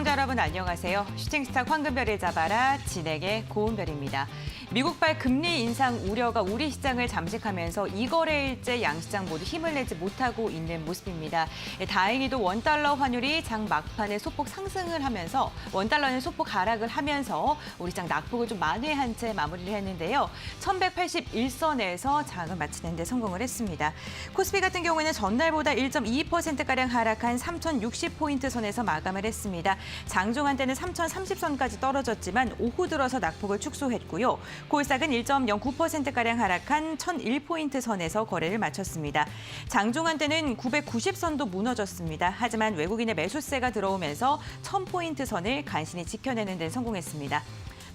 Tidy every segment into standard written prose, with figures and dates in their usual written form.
시청자 여러분 안녕하세요. 슈팅스타 황금별을 잡아라 진행의 고은별입니다. 미국발 금리 인상 우려가 우리 시장을 잠식하면서 이거래일째 양시장 모두 힘을 내지 못하고 있는 모습입니다. 다행히도 원달러 환율이 장 막판에 소폭 상승을 하면서 원달러는 소폭 하락을 하면서 우리 시장 낙폭을 좀 만회한 채 마무리를 했는데요. 1181선에서 장을 마치는 데 성공을 했습니다. 코스피 같은 경우에는 전날보다 1.22%가량 하락한 3060포인트 선에서 마감을 했습니다. 장중한 때는 3030선까지 떨어졌지만 오후 들어서 낙폭을 축소했고요. 코스닥은 1.09%가량 하락한 1001포인트 선에서 거래를 마쳤습니다. 장중한 때는 990선도 무너졌습니다. 하지만 외국인의 매수세가 들어오면서 1000포인트 선을 간신히 지켜내는 데 성공했습니다.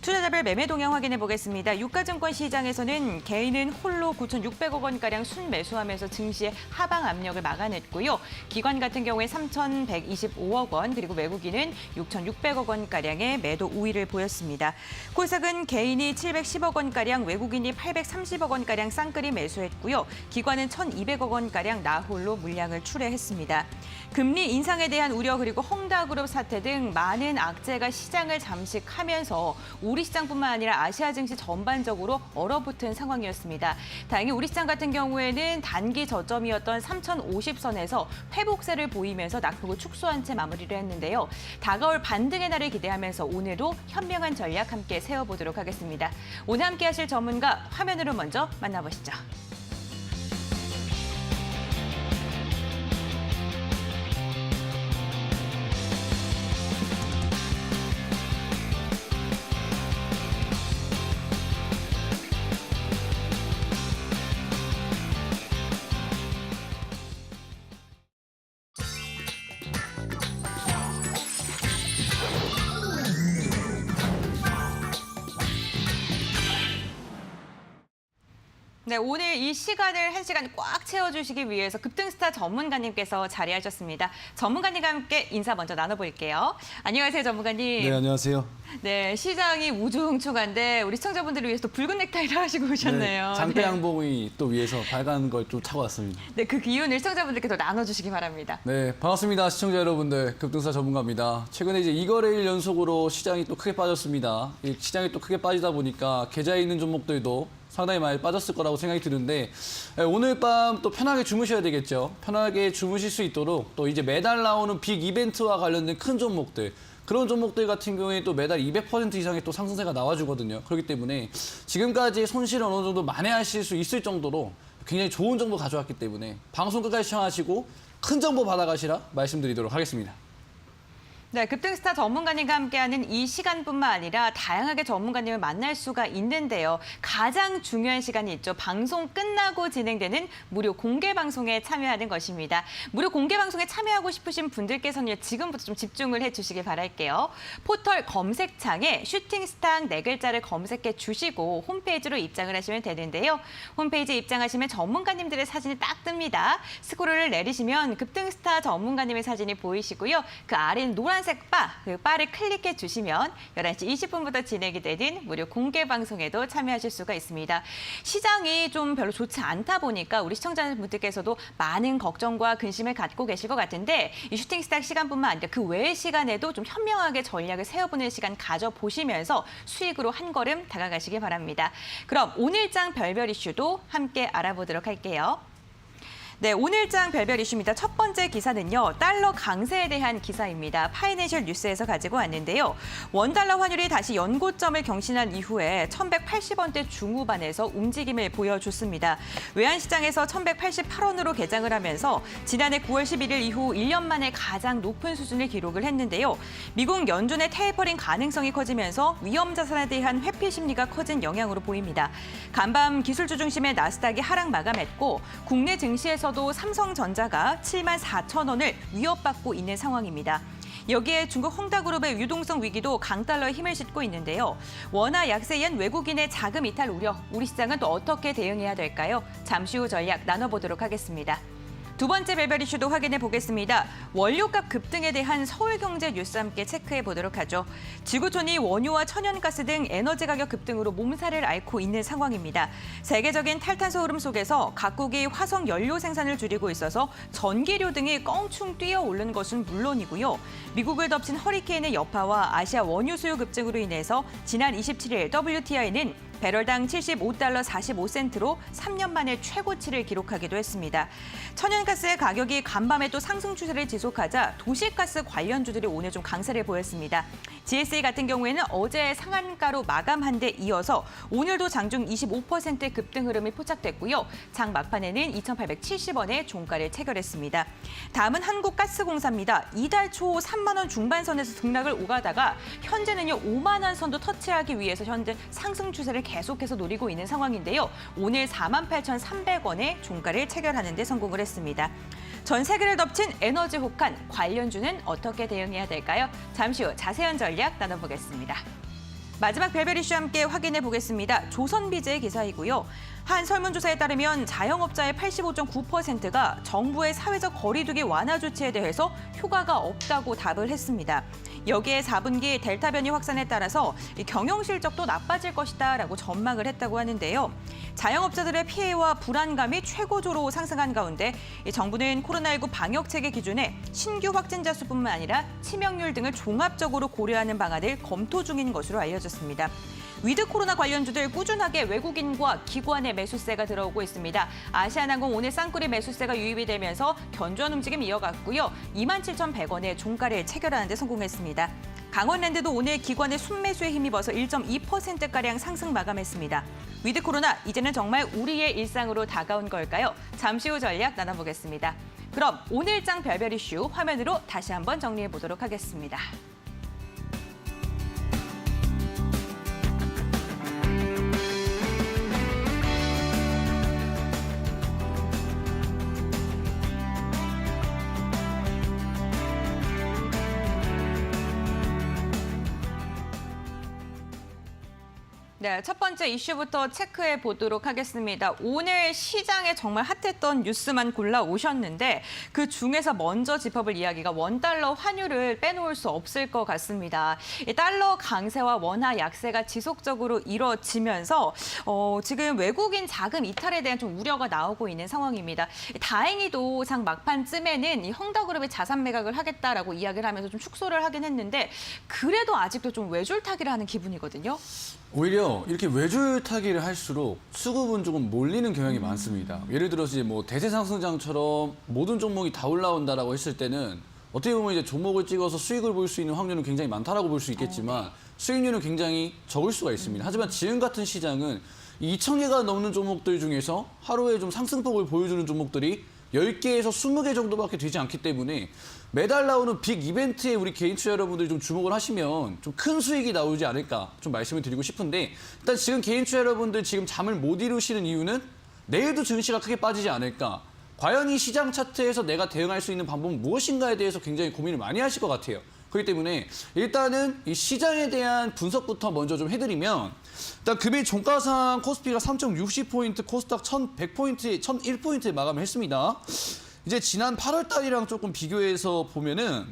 투자자별 매매 동향 확인해 보겠습니다. 유가증권 시장에서는 개인은 홀로 9,600억 원가량 순매수하면서 증시의 하방 압력을 막아냈고요. 기관 같은 경우에 3,125억 원, 그리고 외국인은 6,600억 원가량의 매도 우위를 보였습니다. 코스닥은 개인이 710억 원가량, 외국인이 830억 원가량 쌍끌이 매수했고요. 기관은 1,200억 원가량 나홀로 물량을 출회했습니다. 금리 인상에 대한 우려 그리고 헝다그룹 사태 등 많은 악재가 시장을 잠식하면서 우리 시장뿐만 아니라 아시아 증시 전반적으로 얼어붙은 상황이었습니다. 다행히 우리 시장 같은 경우에는 단기 저점이었던 3050선에서 회복세를 보이면서 낙폭을 축소한 채 마무리를 했는데요. 다가올 반등의 날을 기대하면서 오늘도 현명한 전략 함께 세워보도록 하겠습니다. 오늘 함께 하실 전문가 화면으로 먼저 만나보시죠. 네, 오늘 이 시간을 1시간 꽉 채워주시기 위해서 급등스타 전문가님께서 자리하셨습니다. 전문가님과 함께 인사 먼저 나눠볼게요. 안녕하세요, 전문가님. 네, 안녕하세요. 네, 시장이 우중충한데 우리 시청자분들을 위해서 또 붉은 넥타이를 하시고 오셨네요. 네, 장대 양봉이 또 위에서 빨간 걸 좀 차고 왔습니다. 네, 그 기운을 시청자분들께서 나눠주시기 바랍니다. 네, 반갑습니다. 시청자 여러분들. 급등사 전문가입니다. 최근에 이제 2거래일 연속으로 시장이 또 크게 빠졌습니다. 이 시장이 또 크게 빠지다 보니까 계좌에 있는 종목들도 상당히 많이 빠졌을 거라고 생각이 드는데 오늘 밤 또 편하게 주무셔야 되겠죠. 편하게 주무실 수 있도록 또 이제 매달 나오는 빅 이벤트와 관련된 큰 종목들 그런 종목들 같은 경우에 또 매달 200% 이상의 또 상승세가 나와주거든요. 그렇기 때문에 지금까지 손실을 어느 정도 만회하실 수 있을 정도로 굉장히 좋은 정보 가져왔기 때문에 방송 끝까지 시청하시고 큰 정보 받아가시라 말씀드리도록 하겠습니다. 네, 급등스타 전문가님과 함께하는 이 시간뿐만 아니라 다양하게 전문가님을 만날 수가 있는데요. 가장 중요한 시간이 있죠. 방송 끝나고 진행되는 무료 공개 방송에 참여하는 것입니다. 무료 공개 방송에 참여하고 싶으신 분들께서는 지금부터 좀 집중을 해주시기 바랄게요. 포털 검색창에 슈팅스타 네 글자를 검색해 주시고 홈페이지로 입장을 하시면 되는데요. 홈페이지에 입장하시면 전문가님들의 사진이 딱 뜹니다. 스크롤을 내리시면 급등스타 전문가님의 사진이 보이시고요. 그 아래는 노란색 바, 그 바를 클릭해 주시면 11시 20분부터 진행이 되는 무료 공개 방송에도 참여하실 수가 있습니다. 시장이 좀 별로 좋지 않다 보니까 우리 시청자분들께서도 많은 걱정과 근심을 갖고 계실 것 같은데 이 슈팅스타 시간뿐만 아니라 그 외의 시간에도 좀 현명하게 전략을 세워보는 시간 가져보시면서 수익으로 한 걸음 다가가시기 바랍니다. 그럼 오늘장 별별 이슈도 함께 알아보도록 할게요. 네, 오늘장 별별 이슈입니다. 첫 번째 기사는요. 달러 강세에 대한 기사입니다. 파이낸셜 뉴스에서 가지고 왔는데요. 원달러 환율이 다시 연고점을 경신한 이후에 1180원대 중후반에서 움직임을 보여줬습니다. 외환시장에서 1188원으로 개장을 하면서 지난해 9월 11일 이후 1년 만에 가장 높은 수준을 기록을 했는데요. 미국 연준의 테이퍼링 가능성이 커지면서 위험 자산에 대한 회피 심리가 커진 영향으로 보입니다. 간밤 기술주 중심의 나스닥이 하락 마감했고 국내 증시에서도 삼성전자가 74,000원을 위협받고 있는 상황입니다. 여기에 중국 헝다그룹의 유동성 위기도 강달러에 힘을 싣고 있는데요. 원화 약세에 의한 외국인의 자금 이탈 우려, 우리 시장은 또 어떻게 대응해야 될까요? 잠시 후 전략 나눠보도록 하겠습니다. 두 번째 별별 이슈도 확인해 보겠습니다. 원료값 급등에 대한 서울경제 뉴스 함께 체크해 보도록 하죠. 지구촌이 원유와 천연가스 등 에너지 가격 급등으로 몸살을 앓고 있는 상황입니다. 세계적인 탈탄소 흐름 속에서 각국이 화석 연료 생산을 줄이고 있어서 전기료 등이 껑충 뛰어오른 것은 물론이고요. 미국을 덮친 허리케인의 여파와 아시아 원유 수요 급증으로 인해서 지난 27일 WTI는 배럴당 75달러 45센트로 3년 만에 최고치를 기록하기도 했습니다. 천연가스의 가격이 간밤에 또 상승 추세를 지속하자 도시가스 관련주들이 오늘 좀 강세를 보였습니다. GSA 같은 경우에는 어제 상한가로 마감한 데 이어서 오늘도 장중 25% 급등 흐름이 포착됐고요. 장 막판에는 2,870원의 종가를 체결했습니다. 다음은 한국가스공사입니다. 이달 초 3만 원 중반선에서 등락을 오가다가 현재는요 5만 원 선도 터치하기 위해서 현재 상승 추세를 계속해서 노리고 있는 상황인데요. 오늘 48,300원의 종가를 체결하는 데 성공을 했습니다. 전 세계를 덮친 에너지 혹한 관련주는 어떻게 대응해야 될까요? 잠시 후 자세한 전략 나눠보겠습니다. 마지막 별별 이슈 함께 확인해 보겠습니다. 조선비즈의 기사이고요. 한 설문조사에 따르면 자영업자의 85.9%가 정부의 사회적 거리두기 완화 조치에 대해서 효과가 없다고 답을 했습니다. 여기에 4분기 델타 변이 확산에 따라서 경영 실적도 나빠질 것이다라고 전망을 했다고 하는데요. 자영업자들의 피해와 불안감이 최고조로 상승한 가운데 정부는 코로나19 방역 체계 기준에 신규 확진자 수뿐만 아니라 치명률 등을 종합적으로 고려하는 방안을 검토 중인 것으로 알려졌습니다. 위드 코로나 관련주들 꾸준하게 외국인과 기관의 매수세가 들어오고 있습니다. 아시아나항공 오늘 쌍끌이 매수세가 유입이 되면서 견조한 움직임 이어갔고요. 27,100원의 종가를 체결하는 데 성공했습니다. 강원랜드도 오늘 기관의 순매수에 힘입어서 1.2%가량 상승 마감했습니다. 위드 코로나, 이제는 정말 우리의 일상으로 다가온 걸까요? 잠시 후 전략 나눠보겠습니다. 그럼 오늘장 별별 이슈 화면으로 다시 한번 정리해 보도록 하겠습니다. 네, 첫 번째 이슈부터 체크해 보도록 하겠습니다. 오늘 시장에 정말 핫했던 뉴스만 골라오셨는데 그 중에서 먼저 짚어볼 이야기가 원달러 환율을 빼놓을 수 없을 것 같습니다. 이 달러 강세와 원화 약세가 지속적으로 이뤄지면서 지금 외국인 자금 이탈에 대한 좀 우려가 나오고 있는 상황입니다. 다행히도 장 막판쯤에는 이 헝다그룹이 자산 매각을 하겠다라고 이야기를 하면서 좀 축소를 하긴 했는데 그래도 아직도 좀 외줄타기를 하는 기분이거든요. 오히려 이렇게 외줄타기를 할수록 수급은 조금 몰리는 경향이 많습니다. 예를 들어서 이제 뭐 대세 상승장처럼 모든 종목이 다 올라온다라고 했을 때는 어떻게 보면 이제 종목을 찍어서 수익을 볼 수 있는 확률은 굉장히 많다라고 볼 수 있겠지만 수익률은 굉장히 적을 수가 있습니다. 하지만 지금 같은 시장은 2,000개가 넘는 종목들 중에서 하루에 좀 상승폭을 보여주는 종목들이 10개에서 20개 정도밖에 되지 않기 때문에 매달 나오는 빅 이벤트에 우리 개인 투자 여러분들이 좀 주목을 하시면 좀 큰 수익이 나오지 않을까 좀 말씀을 드리고 싶은데 일단 지금 개인 투자 여러분들 지금 잠을 못 이루시는 이유는 내일도 증시가 크게 빠지지 않을까. 과연 이 시장 차트에서 내가 대응할 수 있는 방법은 무엇인가에 대해서 굉장히 고민을 많이 하실 것 같아요. 그렇기 때문에 일단은 이 시장에 대한 분석부터 먼저 좀 해드리면 일단 금일 종가상 코스피가 3.60포인트, 코스닥 1,100포인트, 1,001포인트에 마감을 했습니다. 이제 지난 8월 달이랑 조금 비교해서 보면은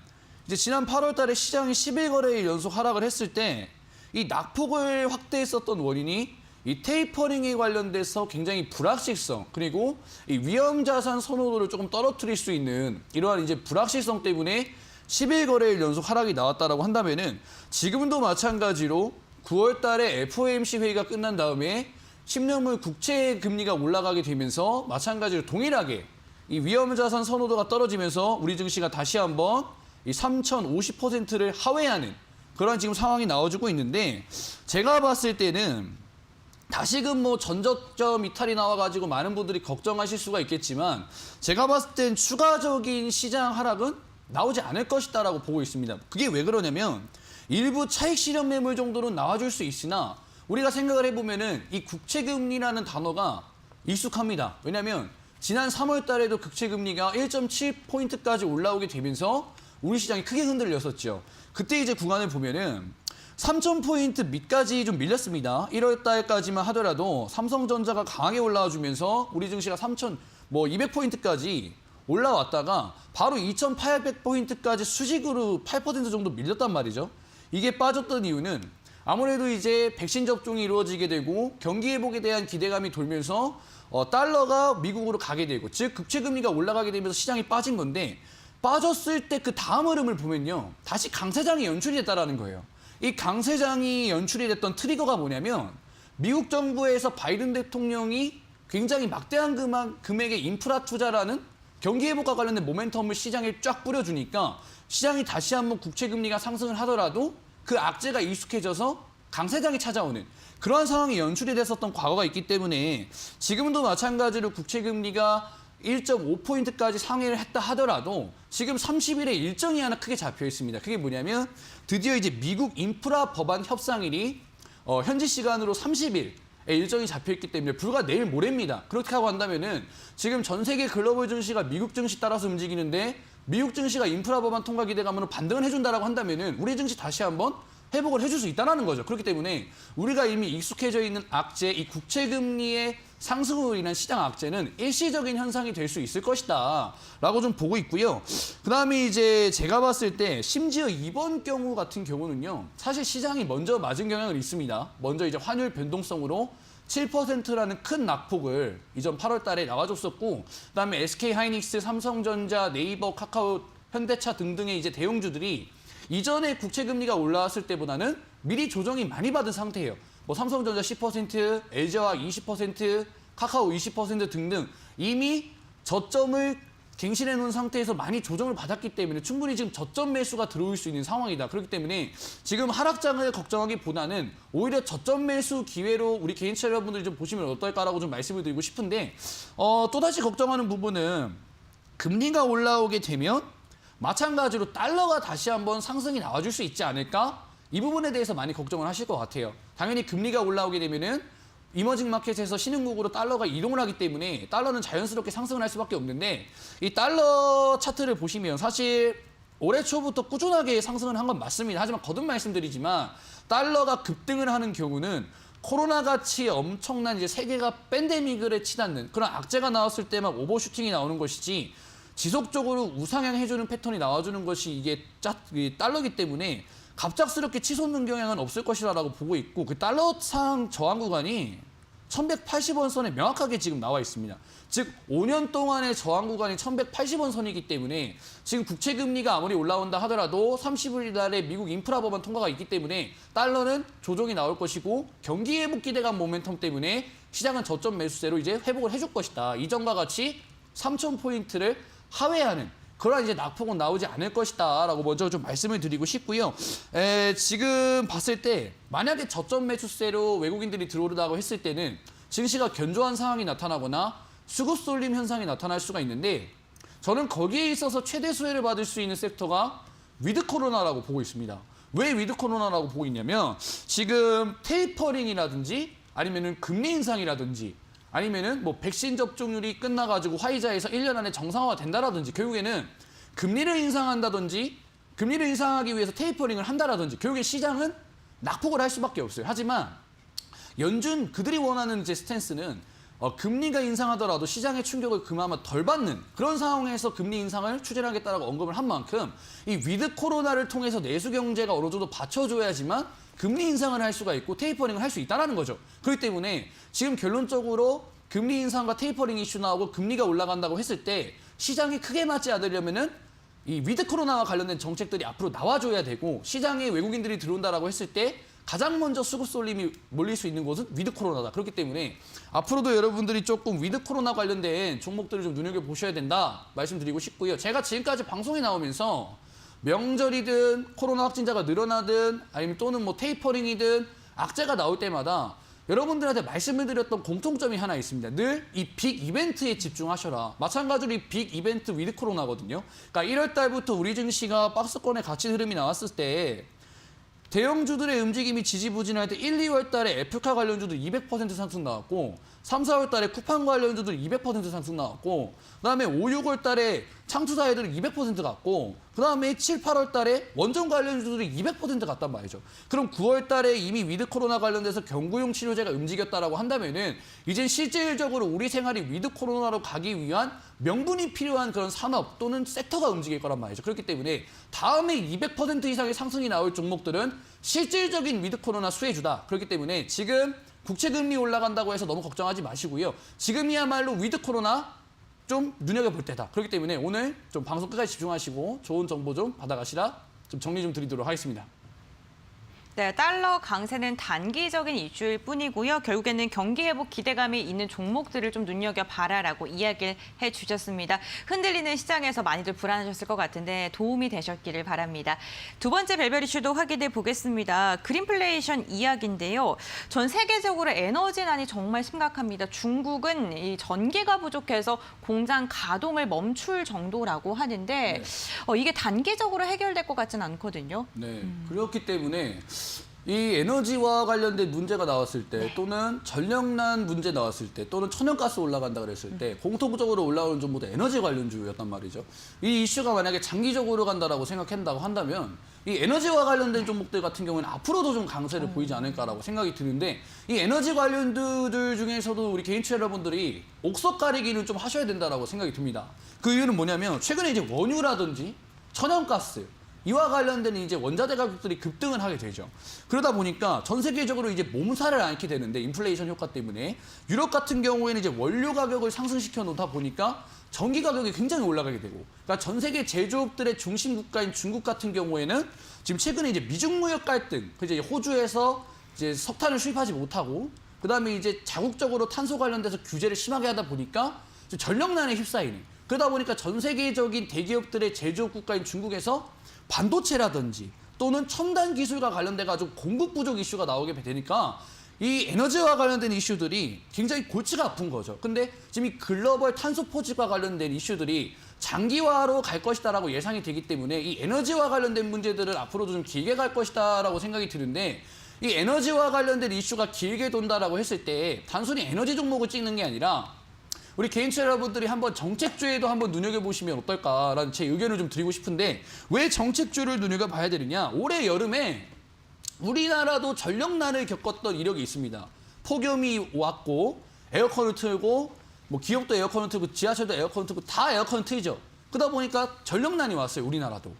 이제 지난 8월 달에 시장이 11거래일 연속 하락을 했을 때 이 낙폭을 확대했었던 원인이 이 테이퍼링에 관련돼서 굉장히 불확실성 그리고 이 위험 자산 선호도를 조금 떨어뜨릴 수 있는 이러한 이제 불확실성 때문에 11거래일 연속 하락이 나왔다라고 한다면은 지금도 마찬가지로 9월 달에 FOMC 회의가 끝난 다음에 10년물 국채 금리가 올라가게 되면서 마찬가지로 동일하게 이 위험 자산 선호도가 떨어지면서 우리 증시가 다시 한번 이 3,050%를 하회하는 그런 지금 상황이 나와주고 있는데 제가 봤을 때는 다시금 뭐 전저점 이탈이 나와가지고 많은 분들이 걱정하실 수가 있겠지만 제가 봤을 땐 추가적인 시장 하락은 나오지 않을 것이다라고 보고 있습니다. 그게 왜 그러냐면 일부 차익 실현 매물 정도는 나와줄 수 있으나 우리가 생각을 해보면은 이 국채금리라는 단어가 익숙합니다. 왜냐하면 지난 3월 달에도 국채금리가 1.7포인트까지 올라오게 되면서 우리 시장이 크게 흔들렸었죠. 그때 이제 구간을 보면은 3,000포인트 밑까지 좀 밀렸습니다. 1월 달까지만 하더라도 삼성전자가 강하게 올라와 주면서 우리 증시가 3,200포인트까지 올라왔다가 바로 2,800포인트까지 수직으로 8% 정도 밀렸단 말이죠. 이게 빠졌던 이유는 아무래도 이제 백신 접종이 이루어지게 되고 경기 회복에 대한 기대감이 돌면서 달러가 미국으로 가게 되고, 즉 국채 금리가 올라가게 되면서 시장이 빠진 건데, 빠졌을 때 그 다음 흐름을 보면요, 다시 강세장이 연출이 됐다라는 거예요. 이 강세장이 연출이 됐던 트리거가 뭐냐면, 미국 정부에서 바이든 대통령이 굉장히 막대한 금액의 인프라 투자라는 경기 회복과 관련된 모멘텀을 시장에 쫙 뿌려주니까 시장이 다시 한번 국채 금리가 상승을 하더라도 그 악재가 익숙해져서 강세장이 찾아오는 그러한 상황이 연출이 됐었던 과거가 있기 때문에, 지금도 마찬가지로 국채 금리가 1.5포인트까지 상회를 했다 하더라도 지금 30일에 일정이 하나 크게 잡혀 있습니다. 그게 뭐냐면, 드디어 이제 미국 인프라 법안 협상일이 현지 시간으로 30일에 일정이 잡혀 있기 때문에 불과 내일 모레입니다. 그렇게 하고 한다면은 지금 전 세계 글로벌 증시가 미국 증시 따라서 움직이는데, 미국 증시가 인프라 법안 통과 기대감으로 반등을 해준다라고 한다면은 우리 증시 다시 한번 회복을 해줄 수 있다는 거죠. 그렇기 때문에 우리가 이미 익숙해져 있는 악재, 이 국채 금리의 상승으로 인한 시장 악재는 일시적인 현상이 될 수 있을 것이다 라고 좀 보고 있고요. 그다음에 이제 제가 봤을 때 심지어 이번 경우 같은 경우는요, 사실 시장이 먼저 맞은 경향은 있습니다. 먼저 이제 환율 변동성으로 7%라는 큰 낙폭을 이전 8월 달에 나와줬었고, 그다음에 SK하이닉스, 삼성전자, 네이버, 카카오, 현대차 등등의 이제 대형주들이 이전에 국채 금리가 올라왔을 때보다는 미리 조정이 많이 받은 상태예요. 뭐 삼성전자 10%, LG화학 20%, 카카오 20% 등등 이미 저점을 갱신해 놓은 상태에서 많이 조정을 받았기 때문에 충분히 지금 저점 매수가 들어올 수 있는 상황이다. 그렇기 때문에 지금 하락장을 걱정하기보다는 오히려 저점 매수 기회로 우리 개인차 여러분들이 좀 보시면 어떨까라고 좀 말씀을 드리고 싶은데, 또다시 걱정하는 부분은 금리가 올라오게 되면 마찬가지로 달러가 다시 한번 상승이 나와줄 수 있지 않을까? 이 부분에 대해서 많이 걱정을 하실 것 같아요. 당연히 금리가 올라오게 되면은 이머징 마켓에서 신흥국으로 달러가 이동을 하기 때문에 달러는 자연스럽게 상승을 할 수밖에 없는데, 이 달러 차트를 보시면 사실 올해 초부터 꾸준하게 상승을 한 건 맞습니다. 하지만 거듭 말씀드리지만 달러가 급등을 하는 경우는 코로나같이 엄청난 이제 세계가 팬데믹을 치닫는 그런 악재가 나왔을 때만 오버슈팅이 나오는 것이지, 지속적으로 우상향 해주는 패턴이 나와주는 것이 이게 달러기 때문에 갑작스럽게 치솟는 경향은 없을 것이라고 보고 있고, 그 달러상 저항 구간이 1180원 선에 명확하게 지금 나와 있습니다. 즉 5년 동안의 저항 구간이 1180원 선이기 때문에 지금 국채 금리가 아무리 올라온다 하더라도 30일 날에 미국 인프라 법안 통과가 있기 때문에 달러는 조정이 나올 것이고, 경기 회복 기대감 모멘텀 때문에 시장은 저점 매수세로 이제 회복을 해줄 것이다. 이전과 같이 3,000포인트를 하회하는 그런 이제 낙폭은 나오지 않을 것이다라고 먼저 좀 말씀을 드리고 싶고요. 지금 봤을 때 만약에 저점 매수세로 외국인들이 들어오르다고 했을 때는 증시가 견조한 상황이 나타나거나 수급 쏠림 현상이 나타날 수가 있는데, 저는 거기에 있어서 최대 수혜를 받을 수 있는 섹터가 위드 코로나라고 보고 있습니다. 왜 위드 코로나라고 보고 있냐면, 지금 테이퍼링이라든지 아니면은 금리 인상이라든지 아니면은 뭐 백신 접종률이 끝나가지고 화이자에서 1년 안에 정상화가 된다라든지, 결국에는 금리를 인상한다든지 금리를 인상하기 위해서 테이퍼링을 한다라든지 결국에 시장은 낙폭을 할 수밖에 없어요. 하지만 연준 그들이 원하는 이제 스탠스는 금리가 인상하더라도 시장의 충격을 그나마 덜 받는 그런 상황에서 금리 인상을 추진하겠다라고 언급을 한 만큼, 이 위드 코로나를 통해서 내수 경제가 어느 정도 받쳐줘야지만 금리 인상을 할 수가 있고 테이퍼링을 할 수 있다는 거죠. 그렇기 때문에 지금 결론적으로 금리 인상과 테이퍼링 이슈 나오고 금리가 올라간다고 했을 때 시장이 크게 맞지 않으려면은 이 위드 코로나와 관련된 정책들이 앞으로 나와줘야 되고, 시장에 외국인들이 들어온다라고 했을 때 가장 먼저 수급 쏠림이 몰릴 수 있는 곳은 위드 코로나다. 그렇기 때문에 앞으로도 여러분들이 조금 위드 코로나 관련된 종목들을 좀 눈여겨보셔야 된다 말씀드리고 싶고요. 제가 지금까지 방송에 나오면서 명절이든 코로나 확진자가 늘어나든 아니면 또는 뭐 테이퍼링이든 악재가 나올 때마다 여러분들한테 말씀을 드렸던 공통점이 하나 있습니다. 늘 이 빅 이벤트에 집중하셔라. 마찬가지로 이 빅 이벤트 위드 코로나거든요. 그러니까 1월 달부터 우리 증시가 박스권의 가치 흐름이 나왔을 때 대형주들의 움직임이 지지부진할 때 1, 2월 달에 애플카 관련주들 200% 상승 나왔고, 3, 4월 달에 쿠팡 관련주들 200% 상승 나왔고, 그다음에 5, 6월 달에 상투자애들은 200% 갔고 그다음에 7, 8월 달에 원전 관련주들이 200% 갔단 말이죠. 그럼 9월 달에 이미 위드 코로나 관련돼서 경구용 치료제가 움직였다라고 한다면은 이제 실질적으로 우리 생활이 위드 코로나로 가기 위한 명분이 필요한 그런 산업 또는 섹터가 움직일 거란 말이죠. 그렇기 때문에 다음에 200% 이상의 상승이 나올 종목들은 실질적인 위드 코로나 수혜주다. 그렇기 때문에 지금 국채금리 올라간다고 해서 너무 걱정하지 마시고요. 지금이야말로 위드 코로나 좀 눈여겨볼 때다. 그렇기 때문에 오늘 좀 방송 끝까지 집중하시고 좋은 정보 좀 받아가시라 좀 정리 좀 드리도록 하겠습니다. 네, 달러 강세는 단기적인 이슈일 뿐이고요. 결국에는 경기 회복 기대감이 있는 종목들을 좀 눈여겨봐라라고 이야기를 해주셨습니다. 흔들리는 시장에서 많이들 불안하셨을 것 같은데 도움이 되셨기를 바랍니다. 두 번째 별별 이슈도 확인해 보겠습니다. 그린플레이션 이야기인데요. 전 세계적으로 에너지난이 정말 심각합니다. 중국은 이 전기가 부족해서 공장 가동을 멈출 정도라고 하는데 이게 단기적으로 해결될 것 같지는 않거든요. 네, 그렇기 때문에 이 에너지와 관련된 문제가 나왔을 때 또는 전력난 문제 나왔을 때 또는 천연가스 올라간다 그랬을 때 공통적으로 올라오는 종목도 에너지 관련주였단 말이죠. 이 이슈가 만약에 장기적으로 간다라고 생각한다고 한다면 이 에너지와 관련된 종목들 같은 경우는 앞으로도 좀 강세를 보이지 않을까라고 생각이 드는데 이 에너지 관련주들 중에서도 우리 개인 투자 여러분들이 옥석 가리기는 좀 하셔야 된다라고 생각이 듭니다. 그 이유는 뭐냐면 최근에 이제 원유라든지 천연가스 이와 관련된 이제 원자재 가격들이 급등을 하게 되죠. 그러다 보니까 전 세계적으로 이제 몸살을 앓게 되는데 인플레이션 효과 때문에 유럽 같은 경우에는 이제 원료 가격을 상승시켜 놓다 보니까 전기 가격이 굉장히 올라가게 되고, 그러니까 전 세계 제조업들의 중심 국가인 중국 같은 경우에는 지금 최근에 이제 미중 무역 갈등, 이제 호주에서 이제 석탄을 수입하지 못하고, 그 다음에 이제 자국적으로 탄소 관련돼서 규제를 심하게 하다 보니까 전력난에 휩싸이는. 그러다 보니까 전 세계적인 대기업들의 제조업 국가인 중국에서 반도체라든지 또는 첨단 기술과 관련돼가지고 공급 부족 이슈가 나오게 되니까 이 에너지와 관련된 이슈들이 굉장히 골치가 아픈 거죠. 근데 지금 이 글로벌 탄소 포집과 관련된 이슈들이 장기화로 갈 것이다라고 예상이 되기 때문에 이 에너지와 관련된 문제들은 앞으로도 좀 길게 갈 것이다라고 생각이 드는데, 이 에너지와 관련된 이슈가 길게 돈다라고 했을 때 단순히 에너지 종목을 찍는 게 아니라 우리 개인 투자 여러분들이 한번 정책주에도 한번 눈여겨보시면 어떨까라는 제 의견을 좀 드리고 싶은데, 왜 정책주를 눈여겨봐야 되느냐. 올해 여름에 우리나라도 전력난을 겪었던 이력이 있습니다. 폭염이 왔고 에어컨을 틀고 뭐 기업도 에어컨을 틀고 지하철도 에어컨을 틀고 다 에어컨을 틀죠. 그러다 보니까 전력난이 왔어요, 우리나라도.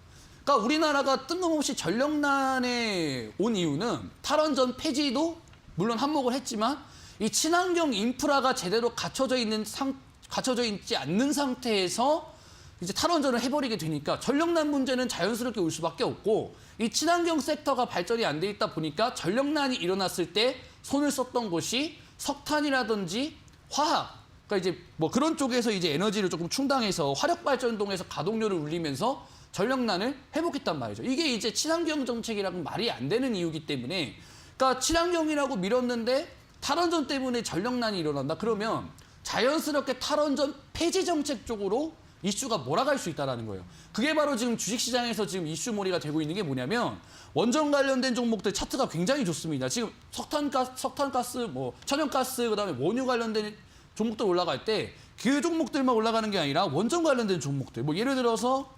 그러니까 우리나라가 뜬금없이 전력난에 온 이유는 탈원전 폐지도 물론 한몫을 했지만 이 친환경 인프라가 제대로 갖춰져 있지 않는 상태에서 이제 탈원전을 해버리게 되니까 전력난 문제는 자연스럽게 올 수밖에 없고, 이 친환경 섹터가 발전이 안 돼 있다 보니까 전력난이 일어났을 때 손을 썼던 것이 석탄이라든지 화학, 그러니까 이제 뭐 그런 쪽에서 이제 에너지를 조금 충당해서 화력 발전동에서 가동률을 올리면서 전력난을 회복했단 말이죠. 이게 이제 친환경 정책이라고 말이 안 되는 이유기 때문에, 그러니까 친환경이라고 밀었는데 탈원전 때문에 전력난이 일어난다. 그러면 자연스럽게 탈원전 폐지 정책 쪽으로 이슈가 몰아갈 수 있다는 거예요. 그게 바로 지금 주식시장에서 지금 이슈몰이가 되고 있는 게 뭐냐면, 원전 관련된 종목들 차트가 굉장히 좋습니다. 지금 석탄가스, 뭐 천연가스, 그다음에 원유 관련된 종목들 올라갈 때 그 종목들만 올라가는 게 아니라 원전 관련된 종목들, 뭐 예를 들어서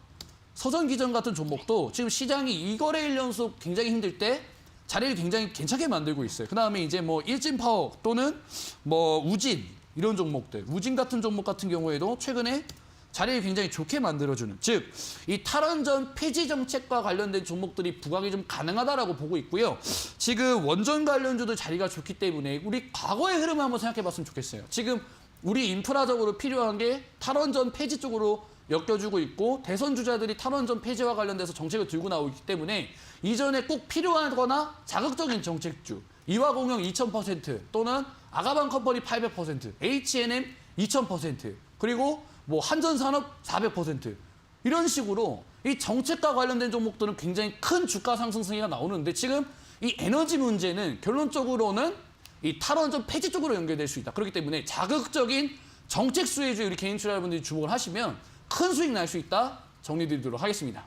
서전기전 같은 종목도 지금 시장이 2거래일 연속 굉장히 힘들 때 자리를 굉장히 괜찮게 만들고 있어요. 그다음에 이제 뭐 일진파워 또는 뭐 우진 이런 종목들, 우진 같은 종목 같은 경우에도 최근에 자리를 굉장히 좋게 만들어주는, 즉 이 탈원전 폐지 정책과 관련된 종목들이 부각이 좀 가능하다라고 보고 있고요. 지금 원전 관련주도 자리가 좋기 때문에 우리 과거의 흐름을 한번 생각해봤으면 좋겠어요. 지금 우리 인프라적으로 필요한 게 탈원전 폐지 쪽으로 엮여주고 있고, 대선 주자들이 탈원전 폐지와 관련돼서 정책을 들고 나오기 때문에 이전에 꼭 필요하거나 자극적인 정책주, 이화공영 2000% 또는 아가방 컴퍼니 800%, H&M 2000%, 그리고 뭐 한전산업 400% 이런 식으로 이 정책과 관련된 종목들은 굉장히 큰 주가 상승세가 나오는데, 지금 이 에너지 문제는 결론적으로는 이 탈원전 폐지 쪽으로 연결될 수 있다. 그렇기 때문에 자극적인 정책 수혜주에 우리 개인 투자자분들이 주목을 하시면 큰 수익 날 수 있다. 정리드리도록 하겠습니다.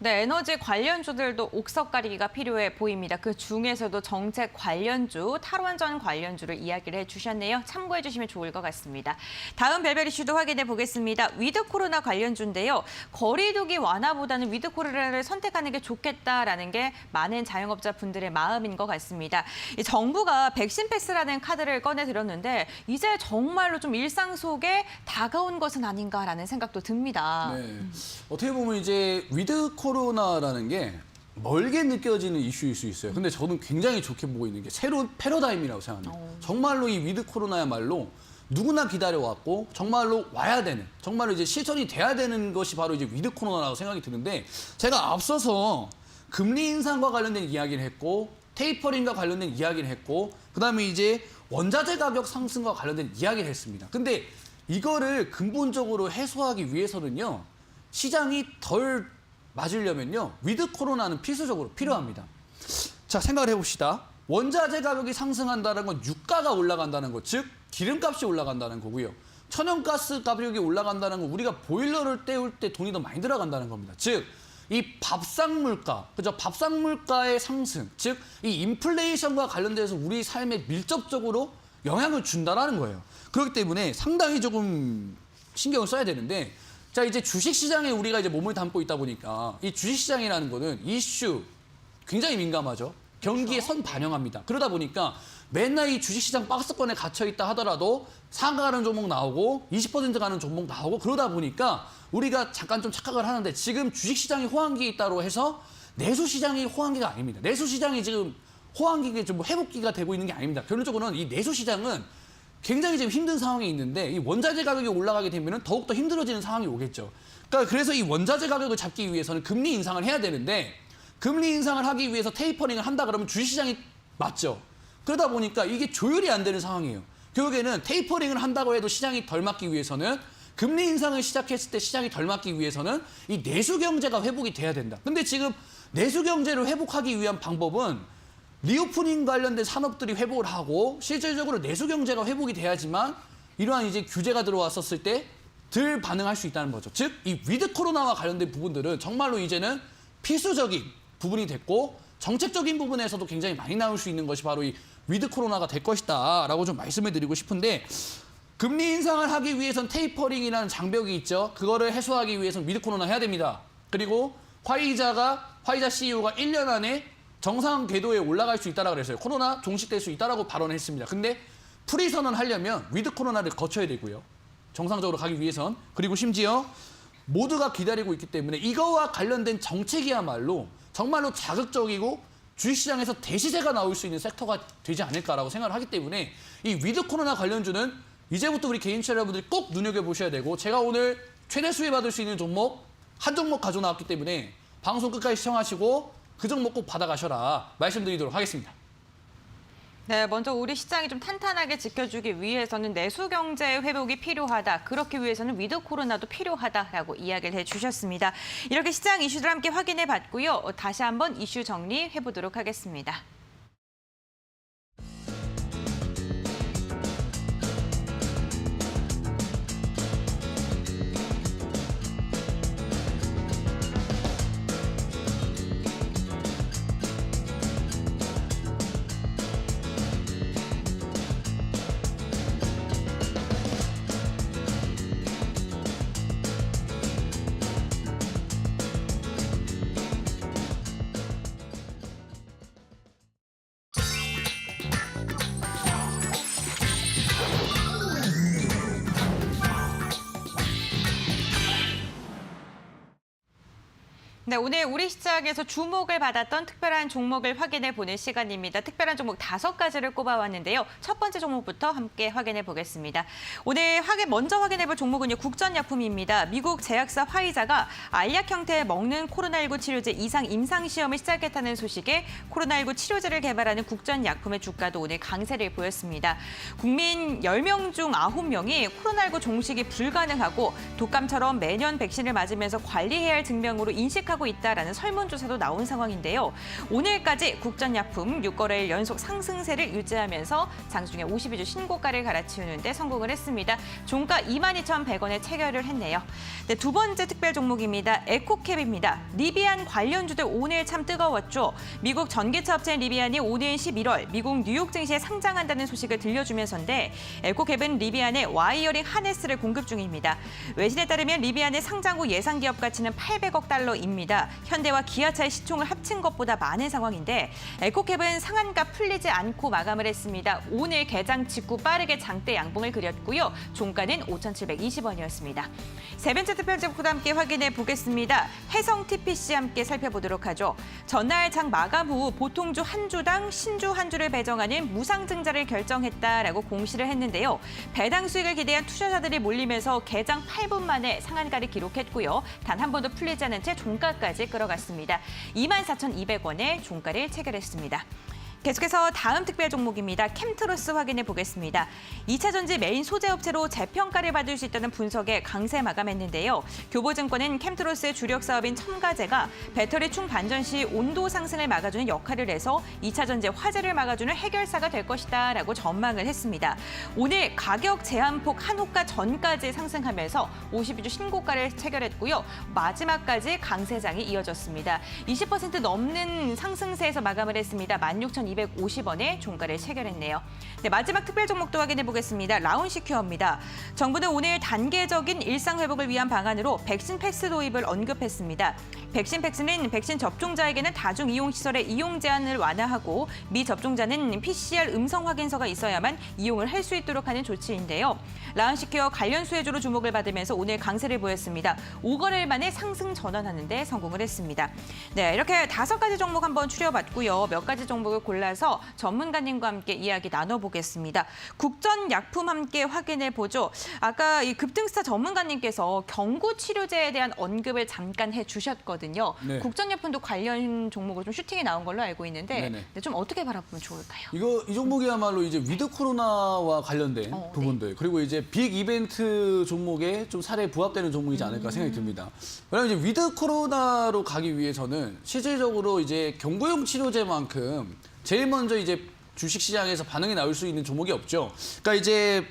네, 에너지 관련주들도 옥석 가리기가 필요해 보입니다. 그 중에서도 정책 관련주, 탈원전 관련주를 이야기를 해주셨네요. 참고해 주시면 좋을 것 같습니다. 다음 별별 이슈도 확인해 보겠습니다. 위드 코로나 관련주인데요. 거리두기 완화보다는 위드 코로나를 선택하는 게 좋겠다라는 게 많은 자영업자 분들의 마음인 것 같습니다. 이 정부가 백신 패스라는 카드를 꺼내들었는데 이제 정말로 좀 일상 속에 다가온 것은 아닌가라는 생각도 듭니다. 네. 어떻게 보면 이제 위드 코로나라는 게 멀게 느껴지는 이슈일 수 있어요. 근데 저는 굉장히 좋게 보고 있는 게 새로운 패러다임이라고 생각합니다. 정말로 이 위드 코로나야말로 누구나 기다려왔고 정말로 와야 되는, 정말로 이제 실천이 돼야 되는 것이 바로 이제 위드 코로나라고 생각이 드는데, 제가 앞서서 금리 인상과 관련된 이야기를 했고 테이퍼링과 관련된 이야기를 했고 그다음에 이제 원자재 가격 상승과 관련된 이야기를 했습니다. 근데 이거를 근본적으로 해소하기 위해서는요, 시장이 덜 맞으려면요, 위드 코로나는 필수적으로 필요합니다. 자, 생각을 해봅시다. 원자재 가격이 상승한다는 건 유가가 올라간다는 것, 즉 기름값이 올라간다는 거고요. 천연가스 가격이 올라간다는 건 우리가 보일러를 때울 때 돈이 더 많이 들어간다는 겁니다. 즉 이 밥상 물가, 그죠? 밥상 물가의 상승, 즉 이 인플레이션과 관련돼서 우리 삶에 밀접적으로 영향을 준다라는 거예요. 그렇기 때문에 상당히 조금 신경을 써야 되는데, 자, 이제 주식시장에 우리가 이제 몸을 담고 있다 보니까 이 주식시장이라는 거는 이슈 굉장히 민감하죠. 경기에 선 반영합니다. 그러다 보니까 맨날 이 주식시장 박스권에 갇혀있다 하더라도 상가 가는 종목 나오고 20% 가는 종목 나오고, 그러다 보니까 우리가 잠깐 좀 착각을 하는데, 지금 주식시장이 호황기에 있다고 해서 내수시장이 호황기가 아닙니다. 내수시장이 지금 호황기가 좀 회복기가 되고 있는 게 아닙니다. 결론적으로는 이 내수시장은 굉장히 지금 힘든 상황에 있는데, 이 원자재 가격이 올라가게 되면 더욱더 힘들어지는 상황이 오겠죠. 그러니까 그래서 이 원자재 가격을 잡기 위해서는 금리 인상을 해야 되는데, 금리 인상을 하기 위해서 테이퍼링을 한다 그러면 주식시장이 맞죠. 그러다 보니까 이게 조율이 안 되는 상황이에요. 결국에는 테이퍼링을 한다고 해도 시장이 덜 맞기 위해서는, 금리 인상을 시작했을 때 시장이 덜 맞기 위해서는 이 내수 경제가 회복이 돼야 된다. 근데 지금 내수 경제를 회복하기 위한 방법은 리오프닝 관련된 산업들이 회복을 하고 실질적으로 내수 경제가 회복이 돼야지만 이러한 이제 규제가 들어왔었을 때 덜 반응할 수 있다는 거죠. 즉, 이 위드 코로나와 관련된 부분들은 정말로 이제는 필수적인 부분이 됐고 정책적인 부분에서도 굉장히 많이 나올 수 있는 것이 바로 이 위드 코로나가 될 것이다라고 좀 말씀을 드리고 싶은데, 금리 인상을 하기 위해선 테이퍼링이라는 장벽이 있죠. 그거를 해소하기 위해서는 위드 코로나 해야 됩니다. 그리고 화이자 CEO가 1년 안에 정상 궤도에 올라갈 수 있다라고 그랬어요. 코로나 종식될 수 있다라고 발언했습니다. 근데 프리선언 하려면 위드 코로나를 거쳐야 되고요. 정상적으로 가기 위해선. 그리고 심지어 모두가 기다리고 있기 때문에 이거와 관련된 정책이야말로 정말로 자극적이고 주식시장에서 대시세가 나올 수 있는 섹터가 되지 않을까라고 생각을 하기 때문에 이 위드 코로나 관련주는 이제부터 우리 개인 투자자분들이 꼭 눈여겨보셔야 되고, 제가 오늘 최대 수혜받을 수 있는 종목 한 종목 가져나왔기 때문에 방송 끝까지 시청하시고 그 종목 꼭 받아가셔라 말씀드리도록 하겠습니다. 네, 먼저 우리 시장이 좀 탄탄하게 지켜주기 위해서는 내수 경제 회복이 필요하다. 그렇기 위해서는 위드 코로나도 필요하다라고 이야기를 해주셨습니다. 이렇게 시장 이슈들 함께 확인해 봤고요. 다시 한번 이슈 정리해 보도록 하겠습니다. 네, 오늘 우리 시장에서 주목을 받았던 특별한 종목을 확인해 보는 시간입니다. 특별한 종목 5가지를 꼽아왔는데요. 첫 번째 종목부터 함께 확인해 보겠습니다. 오늘 먼저 확인해 볼 종목은요, 국전약품입니다. 미국 제약사 화이자가 알약 형태의 먹는 코로나19 치료제 이상 임상 시험을 시작했다는 소식에 코로나19 치료제를 개발하는 국전약품의 주가도 오늘 강세를 보였습니다. 국민 10명 중 9명이 코로나19 종식이 불가능하고 독감처럼 매년 백신을 맞으면서 관리해야 할 증명으로 인식하는 예측하고 있다라는 설문조사도 나온 상황인데요. 오늘까지 국전약품 6거래일 연속 상승세를 유지하면서 장중에 52주 신고가를 갈아치우는 데 성공을 했습니다. 종가 22,100원에 체결을 했네요. 네, 두 번째 특별 종목입니다. 에코캡입니다. 리비안 관련주들 오늘 참 뜨거웠죠. 미국 전기차 업체인 리비안이 오는 11월 미국 뉴욕 증시에 상장한다는 소식을 들려주면서인데 에코캡은 리비안의 와이어링 하네스를 공급 중입니다. 외신에 따르면 리비안의 상장 후 예상 기업 가치는 800억 달러입니다. 현대와 기아차의 시총을 합친 것보다 많은 상황인데 에코캡은 상한가 풀리지 않고 마감을 했습니다. 오늘 개장 직후 빠르게 장대 양봉을 그렸고요. 종가는 5,720원이었습니다. 세 번째 특별 종목도 함께 확인해 보겠습니다. 해성 TPC 함께 살펴보도록 하죠. 전날 장 마감 후 보통주 한 주당 신주 한 주를 배정하는 무상증자를 결정했다라고 공시를 했는데요. 배당 수익을 기대한 투자자들이 몰리면서 개장 8분 만에 상한가를 기록했고요. 단 한 번도 풀리지 않은 채 종가까지 끌어갔습니다. 24,200원에 종가를 체결했습니다. 계속해서 다음 특별 종목입니다. 캠트로스 확인해 보겠습니다. 2차 전지 메인 소재 업체로 재평가를 받을 수 있다는 분석에 강세 마감했는데요. 교보증권은 캠트로스의 주력 사업인 첨가제가 배터리 충 반전 시 온도 상승을 막아주는 역할을 해서 2차 전지 화재를 막아주는 해결사가 될 것이다 라고 전망을 했습니다. 오늘 가격 제한폭 한호가 전까지 상승하면서 52주 신고가를 체결했고요. 마지막까지 강세장이 이어졌습니다. 20% 넘는 상승세에서 마감을 했습니다. 16,250원에 종가를 체결했네요. 네, 마지막 특별 종목도 확인해 보겠습니다. 라운시큐어입니다. 정부는 오늘 단계적인 일상 회복을 위한 방안으로 백신 패스 도입을 언급했습니다. 백신 패스는 백신 접종자에게는 다중 이용 시설의 이용 제한을 완화하고 미접종자는 PCR 음성 확인서가 있어야만 이용을 할 수 있도록 하는 조치인데요. 라운시큐어 관련 수혜주로 주목을 받으면서 오늘 강세를 보였습니다. 5거래일 만에 상승 전환하는 데 성공을 했습니다. 네, 이렇게 5가지 종목 한번 추려봤고요. 몇 가지 종목을 골라서 전문가님과 함께 이야기 나눠보겠습니다. 국전약품 함께 확인해 보죠. 아까 이 급등스타 전문가님께서 경구치료제에 대한 언급을 잠깐 해주셨거든요. 네. 국전약품도 관련 종목으로 좀 슈팅이 나온 걸로 알고 있는데 네네. 네, 좀 어떻게 바라보면 좋을까요? 이 종목이야말로 이제 위드 코로나와 관련된 부분들 네. 그리고 이제 빅 이벤트 종목에 좀 사례에 부합되는 종목이지 않을까 생각이 듭니다. 왜냐하면 이제 위드 코로나로 가기 위해서는 실질적으로 이제 경구용 치료제만큼 제일 먼저 이제 주식시장에서 반응이 나올 수 있는 종목이 없죠. 그러니까 이제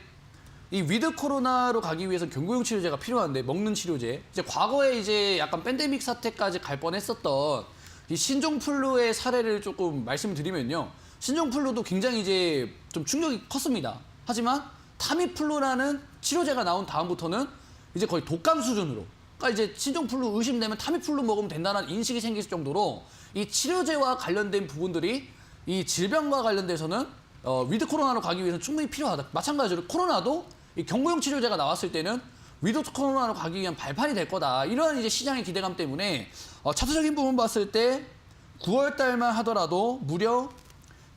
이 위드 코로나로 가기 위해서 경구용 치료제가 필요한데 먹는 치료제. 이제 과거에 이제 약간 팬데믹 사태까지 갈 뻔했었던 이 신종플루의 사례를 조금 말씀드리면요. 신종플루도 굉장히 이제 좀 충격이 컸습니다. 하지만 타미플루라는 치료제가 나온 다음부터는 이제 거의 독감 수준으로. 그러니까 이제 신종플루 의심되면 타미플루 먹으면 된다는 인식이 생길 정도로 이 치료제와 관련된 부분들이 이 질병과 관련돼서는 위드 코로나로 가기 위해서는 충분히 필요하다. 마찬가지로 코로나도 이 경구용 치료제가 나왔을 때는 위드 코로나로 가기 위한 발판이 될 거다. 이런 이제 시장의 기대감 때문에 차트적인 부분 봤을 때 9월 달만 하더라도 무려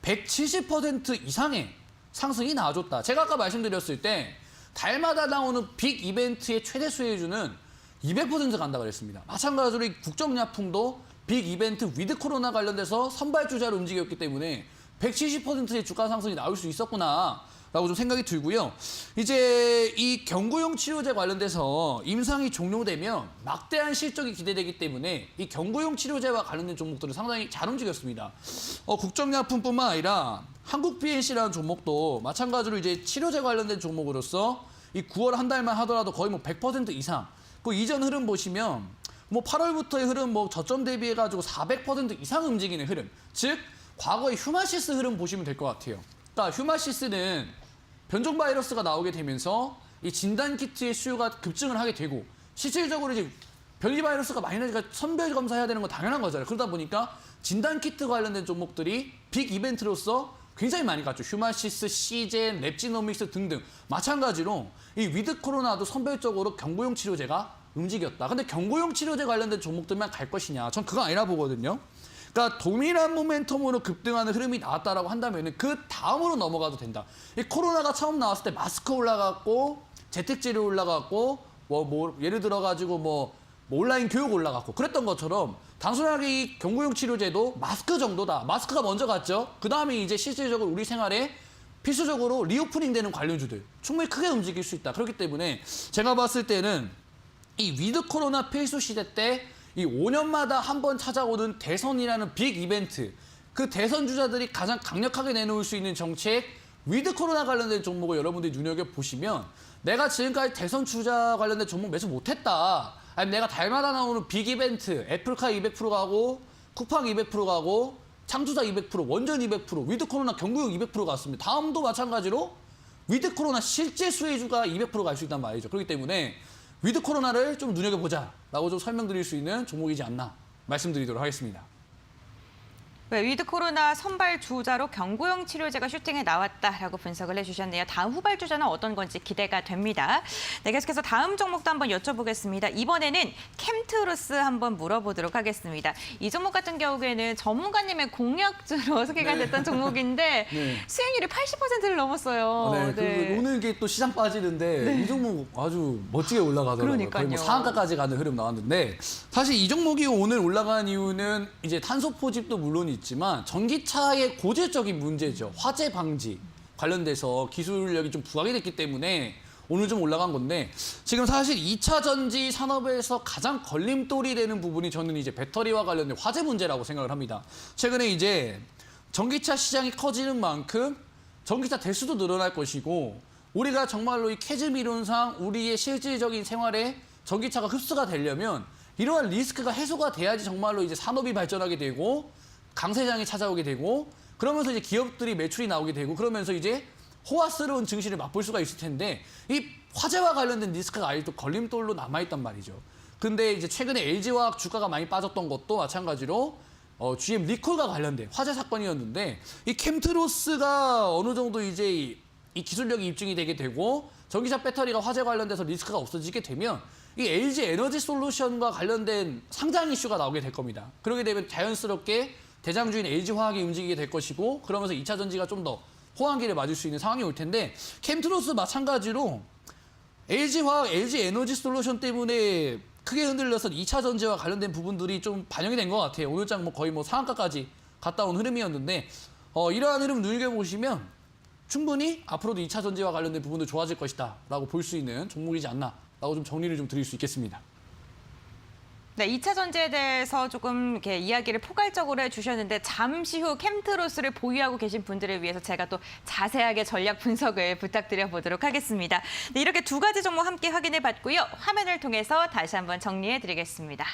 170% 이상의 상승이 나와줬다. 제가 아까 말씀드렸을 때 달마다 나오는 빅 이벤트의 최대 수혜주는 200% 간다 그랬습니다. 마찬가지로 이 국정약품도 빅 이벤트 위드 코로나 관련돼서 선발주자로 움직였기 때문에 170%의 주가 상승이 나올 수 있었구나라고 좀 생각이 들고요. 이제 이 경구용 치료제 관련돼서 임상이 종료되면 막대한 실적이 기대되기 때문에 이 경구용 치료제와 관련된 종목들은 상당히 잘 움직였습니다. 국정약품뿐만 아니라 한국 BNC라는 종목도 마찬가지로 이제 치료제 관련된 종목으로서 이 9월 한 달만 하더라도 거의 뭐 100% 이상. 그 이전 흐름 보시면 뭐 8월부터의 흐름 뭐 저점 대비해가지고 400% 이상 움직이는 흐름. 즉 과거의 휴마시스 흐름 보시면 될 것 같아요. 그러니까 휴마시스는 변종 바이러스가 나오게 되면서 이 진단 키트의 수요가 급증을 하게 되고 실질적으로 이제 변이 바이러스가 많이 나니까 선별 검사해야 되는 건 당연한 거잖아요. 그러다 보니까 진단 키트 관련된 종목들이 빅 이벤트로서 굉장히 많이 갔죠. 휴마시스, 시젠, 랩지노믹스 등등. 마찬가지로 이 위드 코로나도 선별적으로 경구용 치료제가 움직였다. 근데 경구용 치료제 관련된 종목들만 갈 것이냐? 전 그거 아니라 보거든요. 그러니까 동일한 모멘텀으로 급등하는 흐름이 나왔다라고 한다면 그 다음으로 넘어가도 된다. 이 코로나가 처음 나왔을 때 마스크 올라갔고 재택치료 올라갔고 뭐 예를 들어 가지고 뭐 온라인 교육 올라갔고 그랬던 것처럼 단순하게 이 경구용 치료제도 마스크 정도다. 마스크가 먼저 갔죠. 그 다음에 이제 실질적으로 우리 생활에 필수적으로 리오프닝 되는 관련주들 충분히 크게 움직일 수 있다. 그렇기 때문에 제가 봤을 때는 이 위드 코로나 필수 시대 때 이 5년마다 한 번 찾아오는 대선이라는 빅 이벤트, 그 대선 주자들이 가장 강력하게 내놓을 수 있는 정책, 위드 코로나 관련된 종목을 여러분들이 눈여겨보시면 내가 지금까지 대선 주자 관련된 종목 매수 못했다. 아니면 내가 달마다 나오는 빅 이벤트, 애플카 200% 가고 쿠팡 200% 가고 창투자 200%, 원전 200%, 위드 코로나 경구용 200% 갔습니다. 다음도 마찬가지로 위드 코로나 실제 수혜주가 200% 갈 수 있단 말이죠. 그렇기 때문에 위드 코로나를 좀 눈여겨보자라고 좀 설명드릴 수 있는 종목이지 않나 말씀드리도록 하겠습니다. 네, 위드 코로나 선발 주자로 경구용 치료제가 슈팅에 나왔다라고 분석을 해주셨네요. 다음 후발 주자는 어떤 건지 기대가 됩니다. 네, 계속해서 다음 종목도 한번 여쭤보겠습니다. 이번에는 캠트로스 한번 물어보도록 하겠습니다. 이 종목 같은 경우에는 전문가님의 공약주로 소개가 됐던 종목인데 네. 수익률이 80%를 넘었어요. 네, 그리고 오늘 이게 또 시장 빠지는데 이 종목 아주 멋지게 올라가더라고요. 거의 뭐 상한가까지 가는 흐름 나왔는데 사실 이 종목이 오늘 올라간 이유는 이제 탄소 포집도 물론 있지만 전기차의 고질적인 문제죠. 화재 방지 관련돼서 기술력이 좀 부각이 됐기 때문에 오늘 좀 올라간 건데 지금 사실 2차 전지 산업에서 가장 걸림돌이 되는 부분이 저는 이제 배터리와 관련된 화재 문제라고 생각을 합니다. 최근에 이제 전기차 시장이 커지는 만큼 전기차 대수도 늘어날 것이고 우리가 정말로 이 캐즘 이론상 우리의 실질적인 생활에 전기차가 흡수가 되려면 이러한 리스크가 해소가 돼야지 정말로 이제 산업이 발전하게 되고 강세장이 찾아오게 되고 그러면서 이제 기업들이 매출이 나오게 되고 그러면서 이제 호화스러운 증시를 맛볼 수가 있을 텐데 이 화재와 관련된 리스크가 아직도 걸림돌로 남아있단 말이죠. 근데 이제 최근에 LG화학 주가가 많이 빠졌던 것도 마찬가지로 GM 리콜과 관련된 화재 사건이었는데 이 캠트로스가 어느 정도 이제 이 기술력이 입증이 되게 되고 전기차 배터리가 화재 관련돼서 리스크가 없어지게 되면 이 LG 에너지 솔루션과 관련된 상장 이슈가 나오게 될 겁니다. 그렇게 되면 자연스럽게 대장주인 LG화학이 움직이게 될 것이고 그러면서 2차 전지가 좀 더 호황기를 맞을 수 있는 상황이 올 텐데 캠트로스 마찬가지로 LG화학, LG 에너지 솔루션 때문에 크게 흔들려서 2차 전지와 관련된 부분들이 좀 반영이 된 것 같아요. 오늘장 뭐 거의 뭐 상한가까지 갔다 온 흐름이었는데 이러한 흐름 눈여겨보시면 충분히 앞으로도 2차 전지와 관련된 부분도 좋아질 것이다 라고 볼 수 있는 종목이지 않나 라고 좀 정리를 좀 드릴 수 있겠습니다. 네, 2차 전지에 대해서 조금 이렇게 이야기를 포괄적으로 해주셨는데 잠시 후 캠트로스를 보유하고 계신 분들을 위해서 제가 또 자세하게 전략 분석을 부탁드려 보도록 하겠습니다. 네, 이렇게 두 가지 종목 함께 확인해 봤고요. 화면을 통해서 다시 한번 정리해 드리겠습니다.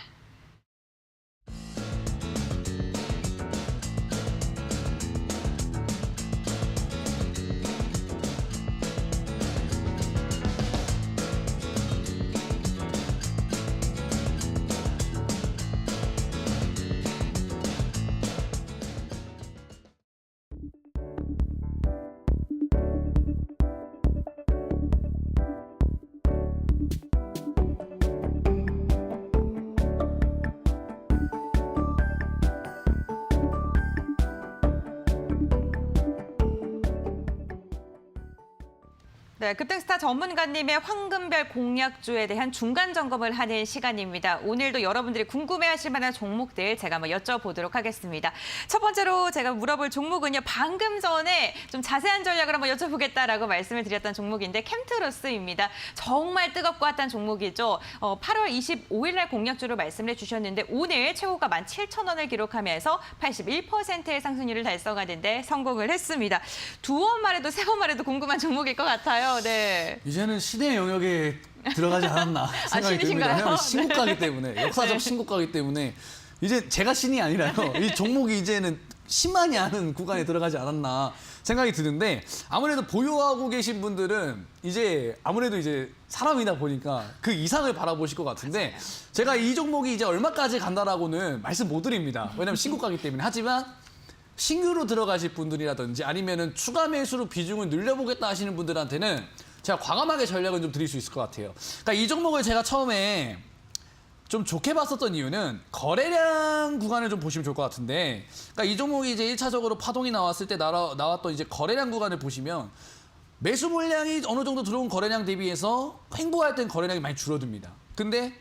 네, 급등스타 전문가님의 황금별 공약주에 대한 중간 점검을 하는 시간입니다. 오늘도 여러분들이 궁금해하실 만한 종목들 제가 한번 여쭤보도록 하겠습니다. 첫 번째로 제가 물어볼 종목은요. 방금 전에 좀 자세한 전략을 한번 여쭤보겠다라고 말씀을 드렸던 종목인데 캠트로스입니다. 정말 뜨겁고 핫한 종목이죠. 8월 25일 날 공약주로 말씀을 해주셨는데 오늘 최고가 17,000원을 기록하면서 81%의 상승률을 달성하는데 성공을 했습니다. 두 번 말해도 세 번 말해도 궁금한 종목일 것 같아요. 네. 이제는 신의 영역에 들어가지 않았나 생각이 듭니다. 왜냐하면 신고가기 때문에 역사적 네. 신고가기 때문에 이제 제가 신이 아니라요. 이 종목이 이제는 신만이 아는 구간에 들어가지 않았나 생각이 드는데 아무래도 보유하고 계신 분들은 이제 아무래도 이제 사람이다 보니까 그 이상을 바라보실 것 같은데 제가 이 종목이 이제 얼마까지 간다라고는 말씀 못 드립니다. 왜냐하면 신고가기 때문에. 하지만 신규로 들어가실 분들이라든지 아니면은 추가 매수로 비중을 늘려보겠다 하시는 분들한테는 제가 과감하게 전략을 좀 드릴 수 있을 것 같아요. 그러니까 이 종목을 제가 처음에 좀 좋게 봤었던 이유는 거래량 구간을 좀 보시면 좋을 것 같은데, 그러니까 이 종목이 이제 1차적으로 파동이 나왔을 때 나왔던 이제 거래량 구간을 보시면 매수 물량이 어느 정도 들어온 거래량 대비해서 횡보할 땐 거래량이 많이 줄어듭니다. 근데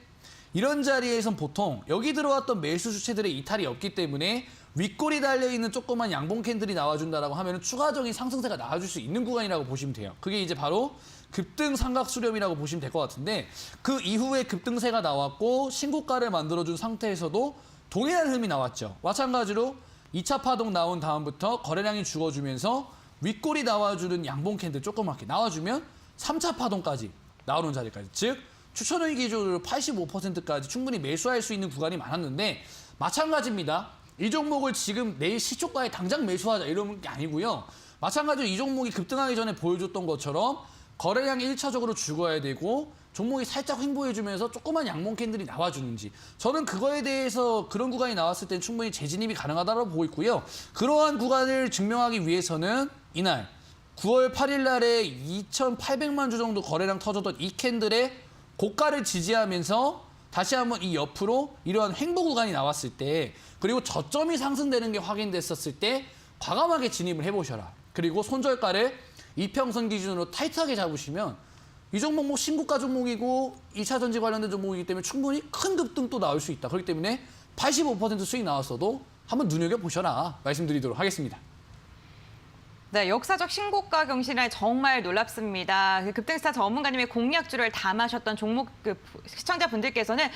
이런 자리에선 보통 여기 들어왔던 매수 주체들의 이탈이 없기 때문에 윗골이 달려있는 조그만 양봉 캔들이 나와준다라고 하면 추가적인 상승세가 나와줄 수 있는 구간이라고 보시면 돼요. 그게 이제 바로 급등 삼각 수렴이라고 보시면 될 것 같은데 그 이후에 급등세가 나왔고 신고가를 만들어준 상태에서도 동일한 흐름이 나왔죠. 마찬가지로 2차 파동 나온 다음부터 거래량이 죽어주면서 윗골이 나와주는 양봉 캔들 조그맣게 나와주면 3차 파동까지 나오는 자리까지, 즉 추천의 기준으로 85%까지 충분히 매수할 수 있는 구간이 많았는데 마찬가지입니다. 이 종목을 지금 내일 시초가에 당장 매수하자 이런 게 아니고요. 마찬가지로 이 종목이 급등하기 전에 보여줬던 것처럼 거래량이 1차적으로 죽어야 되고 종목이 살짝 횡보해주면서 조그만 양봉 캔들이 나와주는지, 저는 그거에 대해서 그런 구간이 나왔을 땐 충분히 재진입이 가능하다고 보고 있고요. 그러한 구간을 증명하기 위해서는 이날 9월 8일 날에 2,800만 주 정도 거래량 터졌던 이 캔들의 고가를 지지하면서 다시 한번 이 옆으로 이러한 횡보 구간이 나왔을 때, 그리고 저점이 상승되는 게 확인됐었을 때 과감하게 진입을 해보셔라. 그리고 손절가를 이평선 기준으로 타이트하게 잡으시면 이 종목 뭐 신고가 종목이고 2차 전지 관련된 종목이기 때문에 충분히 큰 급등도 나올 수 있다. 그렇기 때문에 85% 수익 나왔어도 한번 눈여겨보셔라 말씀드리도록 하겠습니다. 네, 역사적 신고가 경신에 정말 놀랍습니다. 그 급등스타 전문가님의 공략주를 담아셨던 종목 시청자분들께서는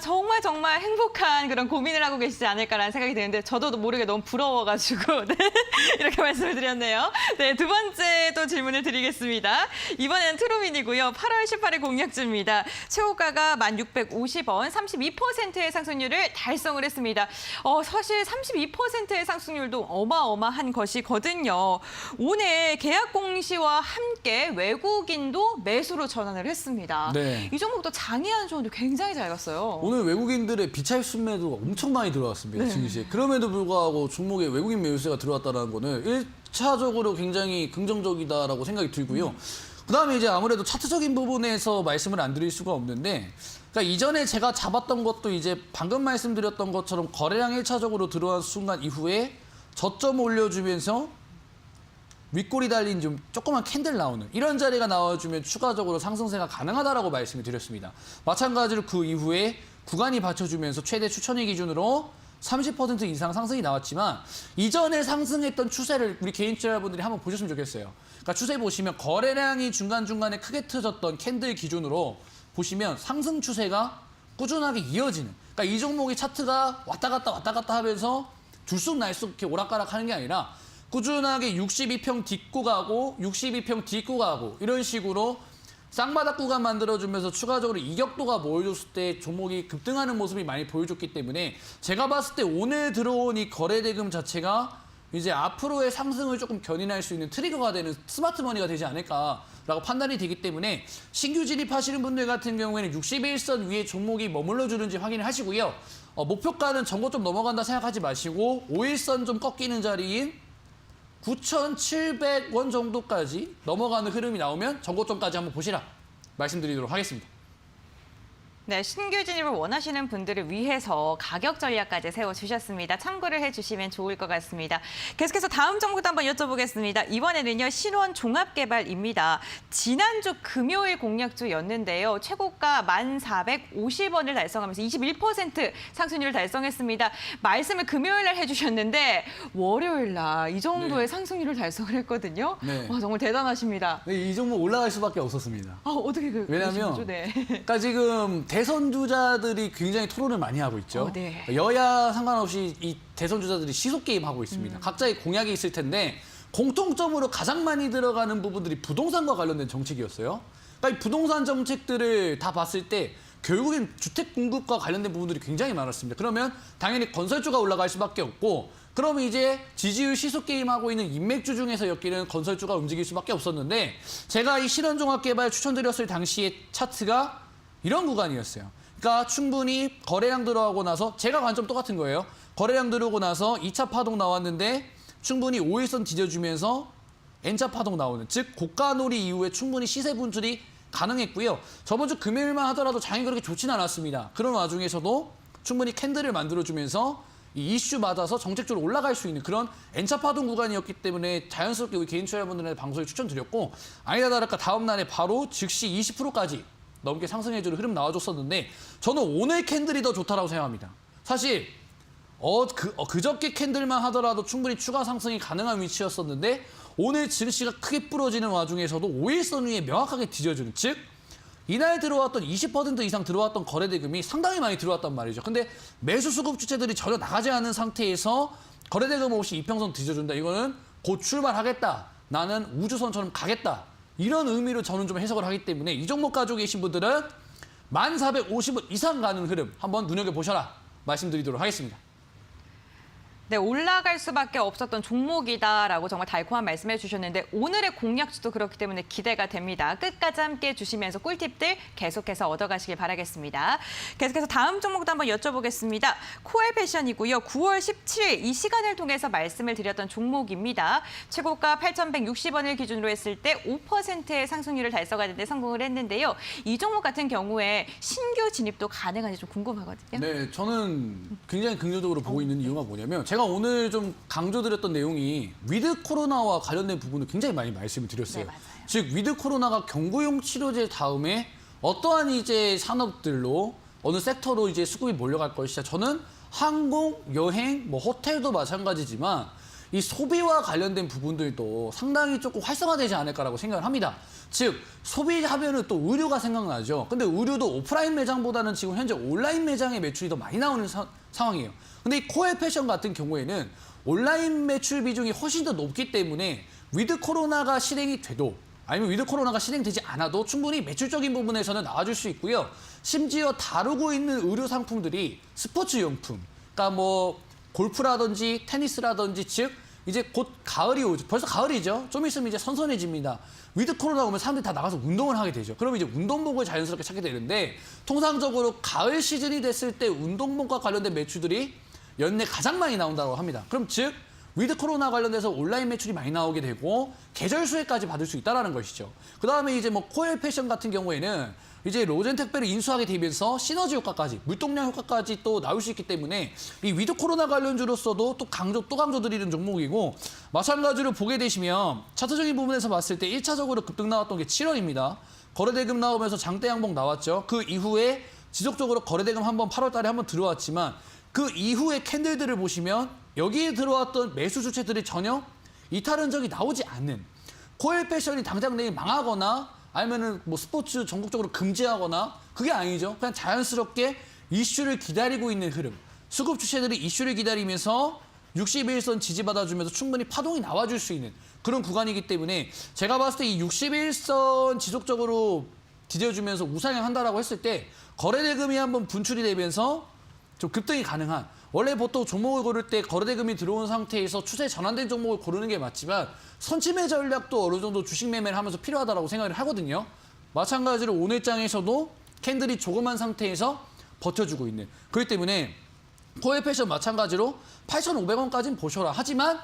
정말 행복한 그런 고민을 하고 계시지 않을까라는 생각이 드는데 저도 모르게 너무 부러워가지고 네, 이렇게 말씀을 드렸네요. 네, 두 번째 또 질문을 드리겠습니다. 이번에는 트루민이고요. 8월 18일 공략주입니다. 최고가가 1,650원, 32%의 상승률을 달성을 했습니다. 사실 32%의 상승률도 어마어마한 것이거든요. 오늘 계약 공시와 함께 외국인도 매수로 전환을 했습니다. 네. 이 종목도 장이한 좋은데 굉장히 잘 갔어요. 오늘 외국인들의 비차익 순매도가 엄청 많이 들어왔습니다. 증시에. 그럼에도 불구하고 종목에 외국인 매수세가 들어왔다는 거는 1차적으로 굉장히 긍정적이다라고 생각이 들고요. 그다음에 이제 아무래도 차트적인 부분에서 말씀을 안 드릴 수가 없는데, 그러니까 이전에 제가 잡았던 것도 이제 방금 말씀드렸던 것처럼 거래량 1차적으로 들어간 순간 이후에 저점 올려주면서 윗골이 달린 좀 조그만 캔들 나오는 이런 자리가 나와주면 추가적으로 상승세가 가능하다라고 말씀을 드렸습니다. 마찬가지로 그 이후에 구간이 받쳐주면서 최대 추천의 기준으로 30% 이상 상승이 나왔지만 이전에 상승했던 추세를 우리 개인 투자자분들이 한번 보셨으면 좋겠어요. 그러니까 추세 보시면 거래량이 중간중간에 크게 터졌던 캔들 기준으로 보시면 상승 추세가 꾸준하게 이어지는, 그러니까 이 종목의 차트가 왔다 갔다 하면서 들쑥날쑥 이렇게 오락가락하는 게 아니라 꾸준하게 62평 딛고 가고 62평 딛고 가고 이런 식으로 쌍바닥 구간 만들어주면서 추가적으로 이격도가 보여줬을 때 종목이 급등하는 모습이 많이 보여줬기 때문에 제가 봤을 때 오늘 들어온 이 거래대금 자체가 이제 앞으로의 상승을 조금 견인할 수 있는 트리거가 되는 스마트머니가 되지 않을까라고 판단이 되기 때문에 신규 진입하시는 분들 같은 경우에는 61선 위에 종목이 머물러 주는지 확인을 하시고요. 목표가는 전고 좀 넘어간다 생각하지 마시고 5일선 좀 꺾이는 자리인 9,700원 정도까지 넘어가는 흐름이 나오면 전고점까지 한번 보시라 말씀드리도록 하겠습니다. 네, 신규 진입을 원하시는 분들을 위해서 가격 전략까지 세워주셨습니다. 참고를 해주시면 좋을 것 같습니다. 계속해서 다음 종목도 한번 여쭤보겠습니다. 이번에는요, 신원 종합개발입니다. 지난주 금요일 공략주였는데요. 최고가 1,450원을 달성하면서 21% 상승률을 달성했습니다. 말씀을 금요일 날 해주셨는데 월요일 날 이 정도의 상승률을 달성을 했거든요. 네. 와, 정말 대단하십니다. 네, 이 종목 올라갈 수밖에 없었습니다. 어떻게 왜냐하면 그러시죠? 네. 그러니까 지금 대선주자들이 굉장히 토론을 많이 하고 있죠. 네. 여야 상관없이 이 대선주자들이 시소게임 하고 있습니다. 각자의 공약이 있을 텐데 공통점으로 가장 많이 들어가는 부분들이 부동산과 관련된 정책이었어요. 그러니까 이 부동산 정책들을 다 봤을 때 결국엔 주택 공급과 관련된 부분들이 굉장히 많았습니다. 그러면 당연히 건설주가 올라갈 수밖에 없고, 그러면 이제 지지율 시소게임하고 있는 인맥주 중에서 엮이는 건설주가 움직일 수밖에 없었는데, 제가 이 신원종합개발 추천드렸을 당시의 차트가 이런 구간이었어요. 그러니까 충분히 거래량 들어가고 나서 제가 관점 똑같은 거예요. 거래량 들어오고 나서 2차 파동 나왔는데 충분히 5일선 뒤져주면서 N차 파동 나오는, 즉 고가놀이 이후에 충분히 시세 분출이 가능했고요. 저번 주 금요일만 하더라도 장이 그렇게 좋지는 않았습니다. 그런 와중에서도 충분히 캔들을 만들어주면서 이 이슈 맞아서 정책적으로 올라갈 수 있는 그런 N차 파동 구간이었기 때문에 자연스럽게 우리 개인 투자자분들한테 방송에 추천드렸고, 아니다 다를까 다음 날에 바로 즉시 20%까지 넘게 상승해주는 흐름 나와줬었는데, 저는 오늘 캔들이 더 좋다라고 생각합니다. 사실 그저께 캔들만 하더라도 충분히 추가 상승이 가능한 위치였었는데 오늘 증시가 크게 부러지는 와중에서도 5일선 위에 명확하게 뒤져주는, 즉 이날 들어왔던 20% 이상 들어왔던 거래 대금이 상당히 많이 들어왔단 말이죠. 근데 매수 수급 주체들이 전혀 나가지 않은 상태에서 거래 대금 없이 이평선 뒤져준다. 이거는 곧 출발하겠다. 나는 우주선처럼 가겠다. 이런 의미로 저는 좀 해석을 하기 때문에 이 종목 가지고 계신 분들은 1450원 이상 가는 흐름 한번 눈여겨보셔라 말씀드리도록 하겠습니다. 네, 올라갈 수밖에 없었던 종목이다라고 정말 달콤한 말씀해 주셨는데 오늘의 공략주도 그렇기 때문에 기대가 됩니다. 끝까지 함께 해주시면서 꿀팁들 계속해서 얻어가시길 바라겠습니다. 계속해서 다음 종목도 한번 여쭤보겠습니다. 코엘 패션이고요. 9월 17일 이 시간을 통해서 말씀을 드렸던 종목입니다. 최고가 8,160원을 기준으로 했을 때 5%의 상승률을 달성하는 데 성공을 했는데요. 이 종목 같은 경우에 신규 진입도 가능한지 좀 궁금하거든요. 네, 저는 굉장히 긍정적으로 보고 있는 이유가 뭐냐면 제가 오늘 좀 강조드렸던 내용이 위드 코로나와 관련된 부분을 굉장히 많이 말씀을 드렸어요. 네, 맞아요. 즉 위드 코로나가 경구용 치료제 다음에 어떠한 이제 산업들로 어느 섹터로 이제 수급이 몰려갈 것이냐. 저는 항공, 여행, 뭐 호텔도 마찬가지지만 이 소비와 관련된 부분들도 상당히 조금 활성화되지 않을까라고 생각을 합니다. 즉 소비하면은 또 의류가 생각나죠. 근데 의류도 오프라인 매장보다는 지금 현재 온라인 매장의 매출이 더 많이 나오는 상황이에요. 근데 이 코엘 패션 같은 경우에는 온라인 매출 비중이 훨씬 더 높기 때문에 위드 코로나가 실행이 돼도 아니면 위드 코로나가 실행되지 않아도 충분히 매출적인 부분에서는 나와줄 수 있고요. 심지어 다루고 있는 의류 상품들이 스포츠 용품, 그러니까 뭐 골프라든지 테니스라든지 즉 이제 곧 가을이 오죠. 벌써 가을이죠. 좀 있으면 이제 선선해집니다. 위드 코로나 오면 사람들이 다 나가서 운동을 하게 되죠. 그러면 이제 운동복을 자연스럽게 찾게 되는데 통상적으로 가을 시즌이 됐을 때 운동복과 관련된 매출들이 연내 가장 많이 나온다고 합니다. 그럼 즉 위드 코로나 관련돼서 온라인 매출이 많이 나오게 되고 계절 수혜까지 받을 수 있다는 것이죠. 그다음에 이제 뭐 코엘 패션 같은 경우에는 이제 로젠 택배를 인수하게 되면서 시너지 효과까지, 물동량 효과까지 또 나올 수 있기 때문에 이 위드 코로나 관련주로서도 또 강조드리는 종목이고 마찬가지로 보게 되시면 차트적인 부분에서 봤을 때 1차적으로 급등 나왔던 게 7월입니다. 거래대금 나오면서 장대 양봉 나왔죠. 그 이후에 지속적으로 거래대금 한번 8월 달에 한번 들어왔지만 그 이후에 캔들들을 보시면 여기에 들어왔던 매수 주체들이 전혀 이탈 흔적이 나오지 않는 코엘 패션이 당장 내일 망하거나 아니면은 뭐 스포츠 전국적으로 금지하거나 그게 아니죠. 그냥 자연스럽게 이슈를 기다리고 있는 흐름. 수급 주체들이 이슈를 기다리면서 61선 지지받아주면서 충분히 파동이 나와줄 수 있는 그런 구간이기 때문에 제가 봤을 때 이 61선 지속적으로 디뎌주면서 우상향한다라고 했을 때 거래대금이 한번 분출이 되면서 좀 급등이 가능한 원래 보통 종목을 고를 때 거래대금이 들어온 상태에서 추세 전환된 종목을 고르는 게 맞지만 선침해 전략도 어느 정도 주식 매매를 하면서 필요하다고 생각을 하거든요. 마찬가지로 오늘 장에서도 캔들이 조그만 상태에서 버텨주고 있는 그렇기 때문에 코엘 패션 마찬가지로 8,500원까지는 보셔라. 하지만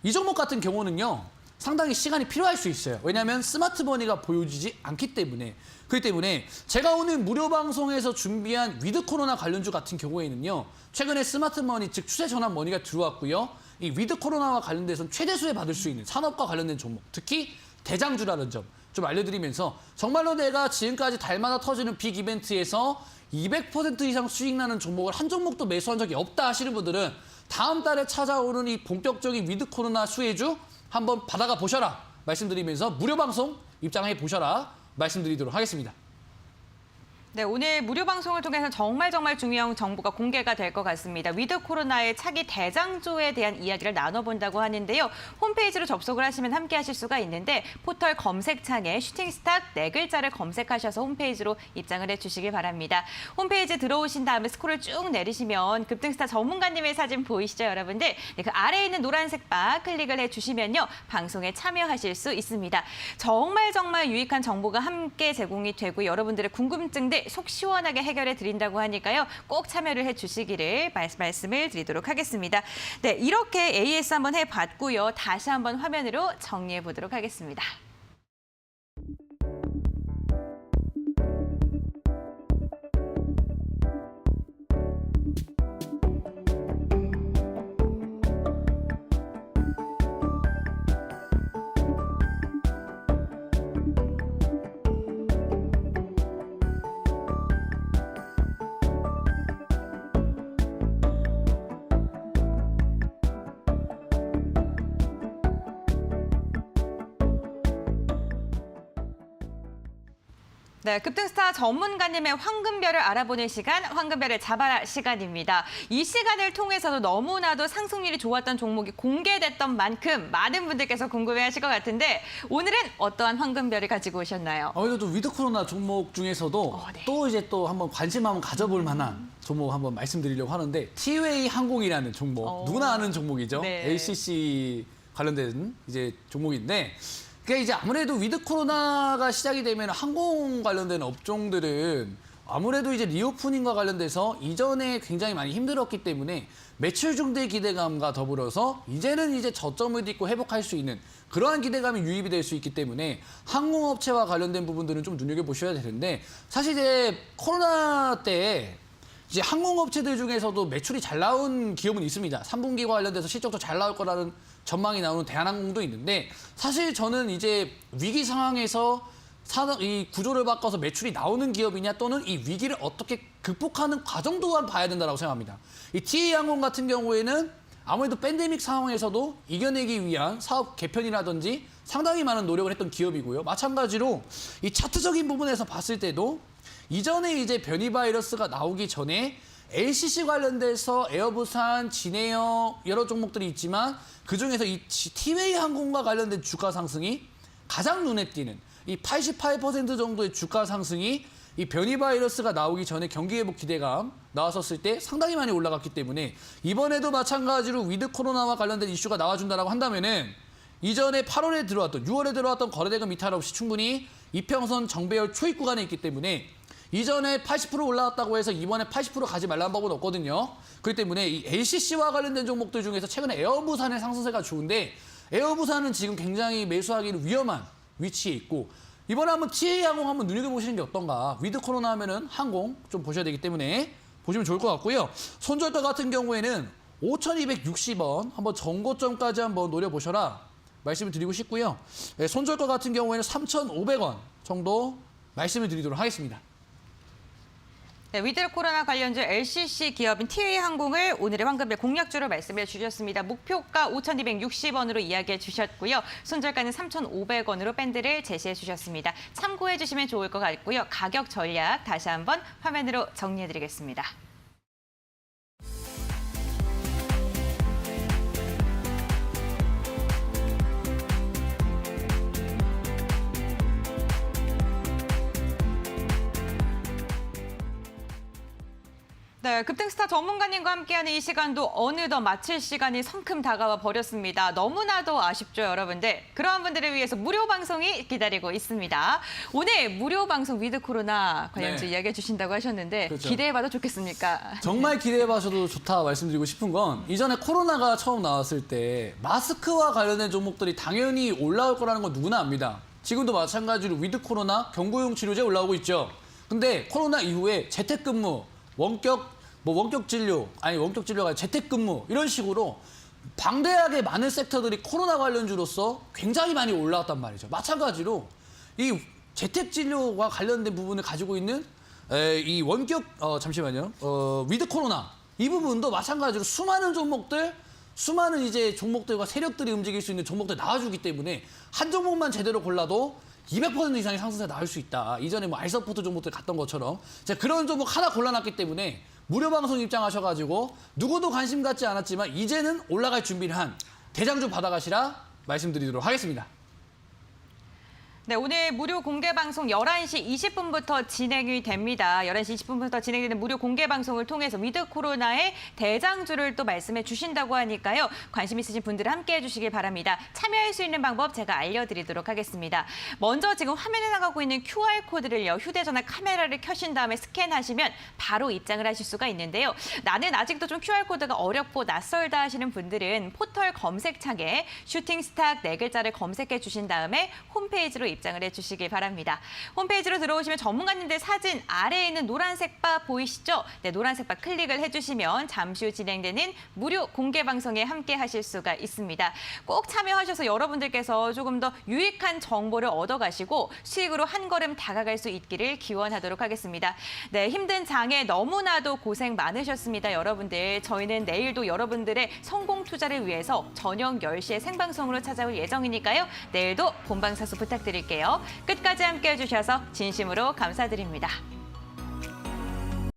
이 종목 같은 경우는요. 상당히 시간이 필요할 수 있어요. 왜냐하면 스마트머니가 보여지지 않기 때문에. 그렇기 때문에 제가 오늘 무료 방송에서 준비한 위드 코로나 관련주 같은 경우에는요. 최근에 스마트머니 즉 추세 전환 머니가 들어왔고요. 이 위드 코로나와 관련돼서는 최대 수혜 받을 수 있는 산업과 관련된 종목, 특히 대장주라는 점 좀 알려드리면서 정말로 내가 지금까지 달마다 터지는 빅 이벤트에서 200% 이상 수익 나는 종목을 한 종목도 매수한 적이 없다 하시는 분들은 다음 달에 찾아오는 이 본격적인 위드 코로나 수혜주 한번 받아가 보셔라 말씀드리면서 무료 방송 입장해 보셔라 말씀드리도록 하겠습니다. 네, 오늘 무료 방송을 통해서 정말 중요한 정보가 공개가 될 것 같습니다. 위드 코로나의 차기 대장주에 대한 이야기를 나눠본다고 하는데요. 홈페이지로 접속을 하시면 함께 하실 수가 있는데 포털 검색창에 슈팅스탁 4글자를 검색하셔서 홈페이지로 입장을 해주시길 바랍니다. 홈페이지 들어오신 다음에 스크롤 쭉 내리시면 급등스타 전문가님의 사진 보이시죠, 여러분들? 네, 그 아래에 있는 노란색 바 클릭을 해주시면요. 방송에 참여하실 수 있습니다. 정말 유익한 정보가 함께 제공이 되고 여러분들의 궁금증들 속 시원하게 해결해 드린다고 하니까요. 꼭 참여를 해주시기를 말씀을 드리도록 하겠습니다. 네, 이렇게 AS 한번 해봤고요. 다시 한번 화면으로 정리해 보도록 하겠습니다. 네, 급등스타 전문가님의 황금별을 알아보는 시간, 황금별을 잡아라 시간입니다. 이 시간을 통해서도 너무나도 상승률이 좋았던 종목이 공개됐던 만큼 많은 분들께서 궁금해하실 것 같은데 오늘은 어떠한 황금별을 가지고 오셨나요? 아무래도 위드 코로나 종목 중에서도 네. 또 한번 관심 한번 가져볼 만한 종목 한번 말씀드리려고 하는데 티웨이 항공이라는 종목, 누구나 아는 종목이죠. 네. LCC 관련된 이제 종목인데 그게 이제 아무래도 위드 코로나가 시작이 되면 항공 관련된 업종들은 아무래도 이제 리오프닝과 관련돼서 이전에 굉장히 많이 힘들었기 때문에 매출 증대 기대감과 더불어서 이제는 이제 저점을 딛고 회복할 수 있는 그러한 기대감이 유입이 될 수 있기 때문에 항공업체와 관련된 부분들은 좀 눈여겨보셔야 되는데 사실 이제 코로나 때 이제 항공업체들 중에서도 매출이 잘 나온 기업은 있습니다. 3분기와 관련돼서 실적도 잘 나올 거라는 전망이 나오는 대한항공도 있는데 사실 저는 이제 위기 상황에서 이 구조를 바꿔서 매출이 나오는 기업이냐 또는 이 위기를 어떻게 극복하는 과정 또한 봐야 된다고 생각합니다. 이 TA항공 같은 경우에는 아무래도 팬데믹 상황에서도 이겨내기 위한 사업 개편이라든지 상당히 많은 노력을 했던 기업이고요. 마찬가지로 이 차트적인 부분에서 봤을 때도 이전에 이제 변이 바이러스가 나오기 전에 LCC 관련돼서 에어부산, 진에어 여러 종목들이 있지만 그중에서 이 티웨이 항공과 관련된 주가 상승이 가장 눈에 띄는 이 88% 정도의 주가 상승이 이 변이 바이러스가 나오기 전에 경기 회복 기대감 나왔었을 때 상당히 많이 올라갔기 때문에 이번에도 마찬가지로 위드 코로나와 관련된 이슈가 나와준다라고 한다면은 이전에 8월에 들어왔던 6월에 들어왔던 거래대금 이탈 없이 충분히 이평선 정배열 초입 구간에 있기 때문에 이전에 80% 올라왔다고 해서 이번에 80% 가지 말라는 법은 없거든요. 그렇기 때문에 이 LCC와 관련된 종목들 중에서 최근에 에어부산의 상승세가 좋은데 에어부산은 지금 굉장히 매수하기는 위험한 위치에 있고 이번에 한번 TA항공 한번 눈여겨보시는 게 어떤가. 위드 코로나 하면은 항공 좀 보셔야 되기 때문에 보시면 좋을 것 같고요. 손절가 같은 경우에는 5,260원 한번 전고점까지 한번 노려보셔라 말씀을 드리고 싶고요. 네, 손절가 같은 경우에는 3,500원 정도 말씀을 드리도록 하겠습니다. 네, 위드 코로나 관련주 LCC 기업인 TA항공을 오늘의 황금별 공략주로 말씀해 주셨습니다. 목표가 5,260원으로 이야기해 주셨고요. 손절가는 3,500원으로 밴드를 제시해 주셨습니다. 참고해 주시면 좋을 것 같고요. 가격 전략 다시 한번 화면으로 정리해 드리겠습니다. 네, 급등스타 전문가님과 함께하는 이 시간도 어느덧 마칠 시간이 성큼 다가와 버렸습니다. 너무나도 아쉽죠, 여러분들. 그러한 분들을 위해서 무료 방송이 기다리고 있습니다. 오늘 무료 방송 위드 코로나 관련주 네. 이야기해 주신다고 하셨는데 그렇죠. 기대해봐도 좋겠습니까? 정말 기대해봐셔도 좋다 말씀드리고 싶은 건 이전에 코로나가 처음 나왔을 때 마스크와 관련된 종목들이 당연히 올라올 거라는 건 누구나 압니다. 지금도 마찬가지로 위드 코로나 경구용 치료제 올라오고 있죠. 근데 코로나 이후에 재택근무 원격 진료가 아니라 재택근무 이런 식으로 방대하게 많은 섹터들이 코로나 관련주로서 굉장히 많이 올라왔단 말이죠. 마찬가지로 이 재택 진료와 관련된 부분을 가지고 있는 이 위드 코로나 이 부분도 마찬가지로 수많은 이제 종목들과 세력들이 움직일 수 있는 종목들 나와주기 때문에 한 종목만 제대로 골라도 200% 이상의 상승세가 나올 수 있다. 이전에 뭐 알서포트 종목들 갔던 것처럼 제가 그런 종목 하나 골라놨기 때문에 무료 방송 입장하셔가지고 누구도 관심 갖지 않았지만 이제는 올라갈 준비를 한 대장주 받아가시라 말씀드리도록 하겠습니다. 네, 오늘 무료 공개 방송 11시 20분부터 진행이 됩니다. 11시 20분부터 진행되는 무료 공개 방송을 통해서 위드 코로나의 대장주를 또 말씀해 주신다고 하니까요. 관심 있으신 분들은 함께 해주시길 바랍니다. 참여할 수 있는 방법 제가 알려드리도록 하겠습니다. 먼저 지금 화면에 나가고 있는 QR코드를요. 휴대전화 카메라를 켜신 다음에 스캔하시면 바로 입장을 하실 수가 있는데요. 나는 아직도 좀 QR코드가 어렵고 낯설다 하시는 분들은 포털 검색창에 슈팅스탁 4글자를 검색해 주신 다음에 홈페이지로 입장을 해주시기 바랍니다. 홈페이지로 들어오시면 전문가님들 사진 아래에 있는 노란색 바 보이시죠? 네, 노란색 바 클릭을 해주시면 잠시 후 진행되는 무료 공개 방송에 함께 하실 수가 있습니다. 꼭 참여하셔서 여러분들께서 조금 더 유익한 정보를 얻어가시고 수익으로 한 걸음 다가갈 수 있기를 기원하도록 하겠습니다. 네, 힘든 장에 너무나도 고생 많으셨습니다, 여러분들. 저희는 내일도 여러분들의 성공 투자를 위해서 저녁 10시에 생방송으로 찾아올 예정이니까요. 내일도 본방사수 부탁드리겠습니다. 보내드릴게요. 끝까지 함께해 주셔서 진심으로 감사드립니다.